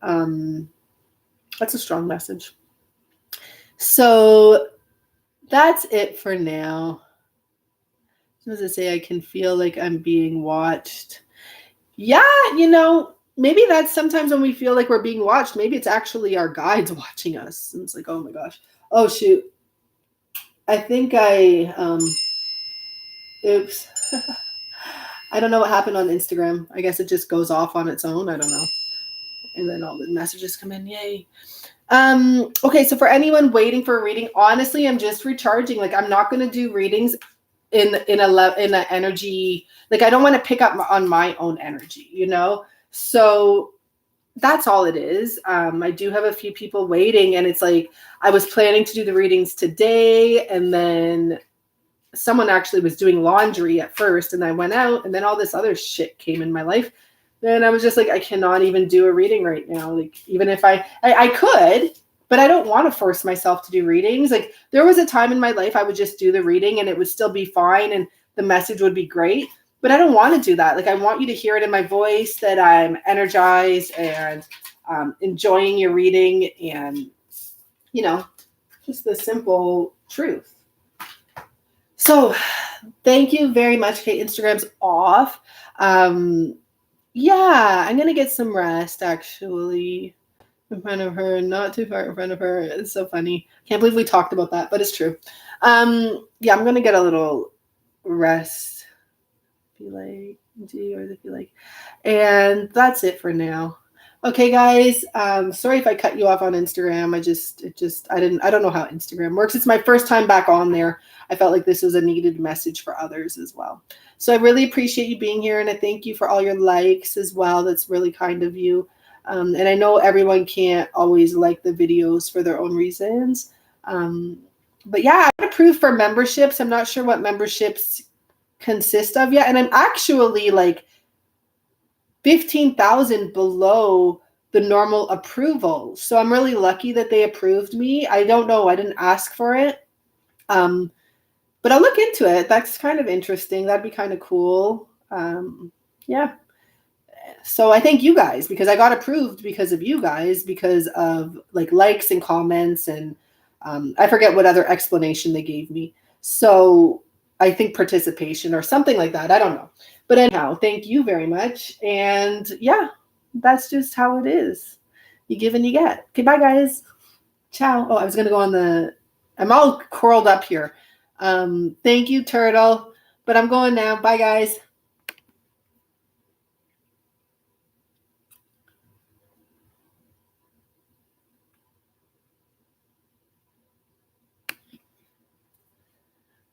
That's a strong message. So that's it for now. As I say, I can feel like I'm being watched. Yeah, you know, maybe that's sometimes when we feel like we're being watched. Maybe it's actually our guides watching us. And it's like, oh my gosh. Oh, shoot. I think oops. I don't know what happened on Instagram. I guess it just goes off on its own. I don't know. And then all the messages come in. Yay. Okay, so for anyone waiting for a reading, honestly, I'm just recharging. Like, I'm not going to do readings in a energy. Like, I don't want to pick up on my own energy, you know? So that's all it is. I do have a few people waiting, and it's like, I was planning to do the readings today, and then someone actually was doing laundry at first, and I went out, and then all this other shit came in my life. And I was just like, I cannot even do a reading right now. Like, even if I could, but I don't want to force myself to do readings. Like, there was a time in my life I would just do the reading and it would still be fine and the message would be great. But I don't want to do that. Like, I want you to hear it in my voice that I'm energized and enjoying your reading and, you know, just the simple truth. So thank you very much. Okay, Instagram's off. Yeah, I'm going to get some rest, actually, in front of her, not too far in front of her. It's so funny. Can't believe we talked about that, but it's true. Yeah, I'm going to get a little rest. If you like. And that's it for now. Okay, guys. Sorry if I cut you off on Instagram. I don't know how Instagram works. It's my first time back on there. I felt like this was a needed message for others as well. So I really appreciate you being here, and I thank you for all your likes as well. That's really kind of you. And I know everyone can't always like the videos for their own reasons. But yeah, I'm approved for memberships. I'm not sure what memberships consist of yet. And I'm actually like 15,000 below the normal approval. So I'm really lucky that they approved me. I don't know. I didn't ask for it. But I'll look into it. That's kind of interesting. That'd be kind of cool. Yeah. So I thank you guys because I got approved because of you guys, because of like likes and comments. And I forget what other explanation they gave me. So I think participation or something like that. I don't know. But anyhow, thank you very much. And yeah, that's just how it is. You give and you get. Okay, bye guys. Ciao. Oh, I was going to go on I'm all curled up here. Thank you, Turtle. But I'm going now. Bye, guys.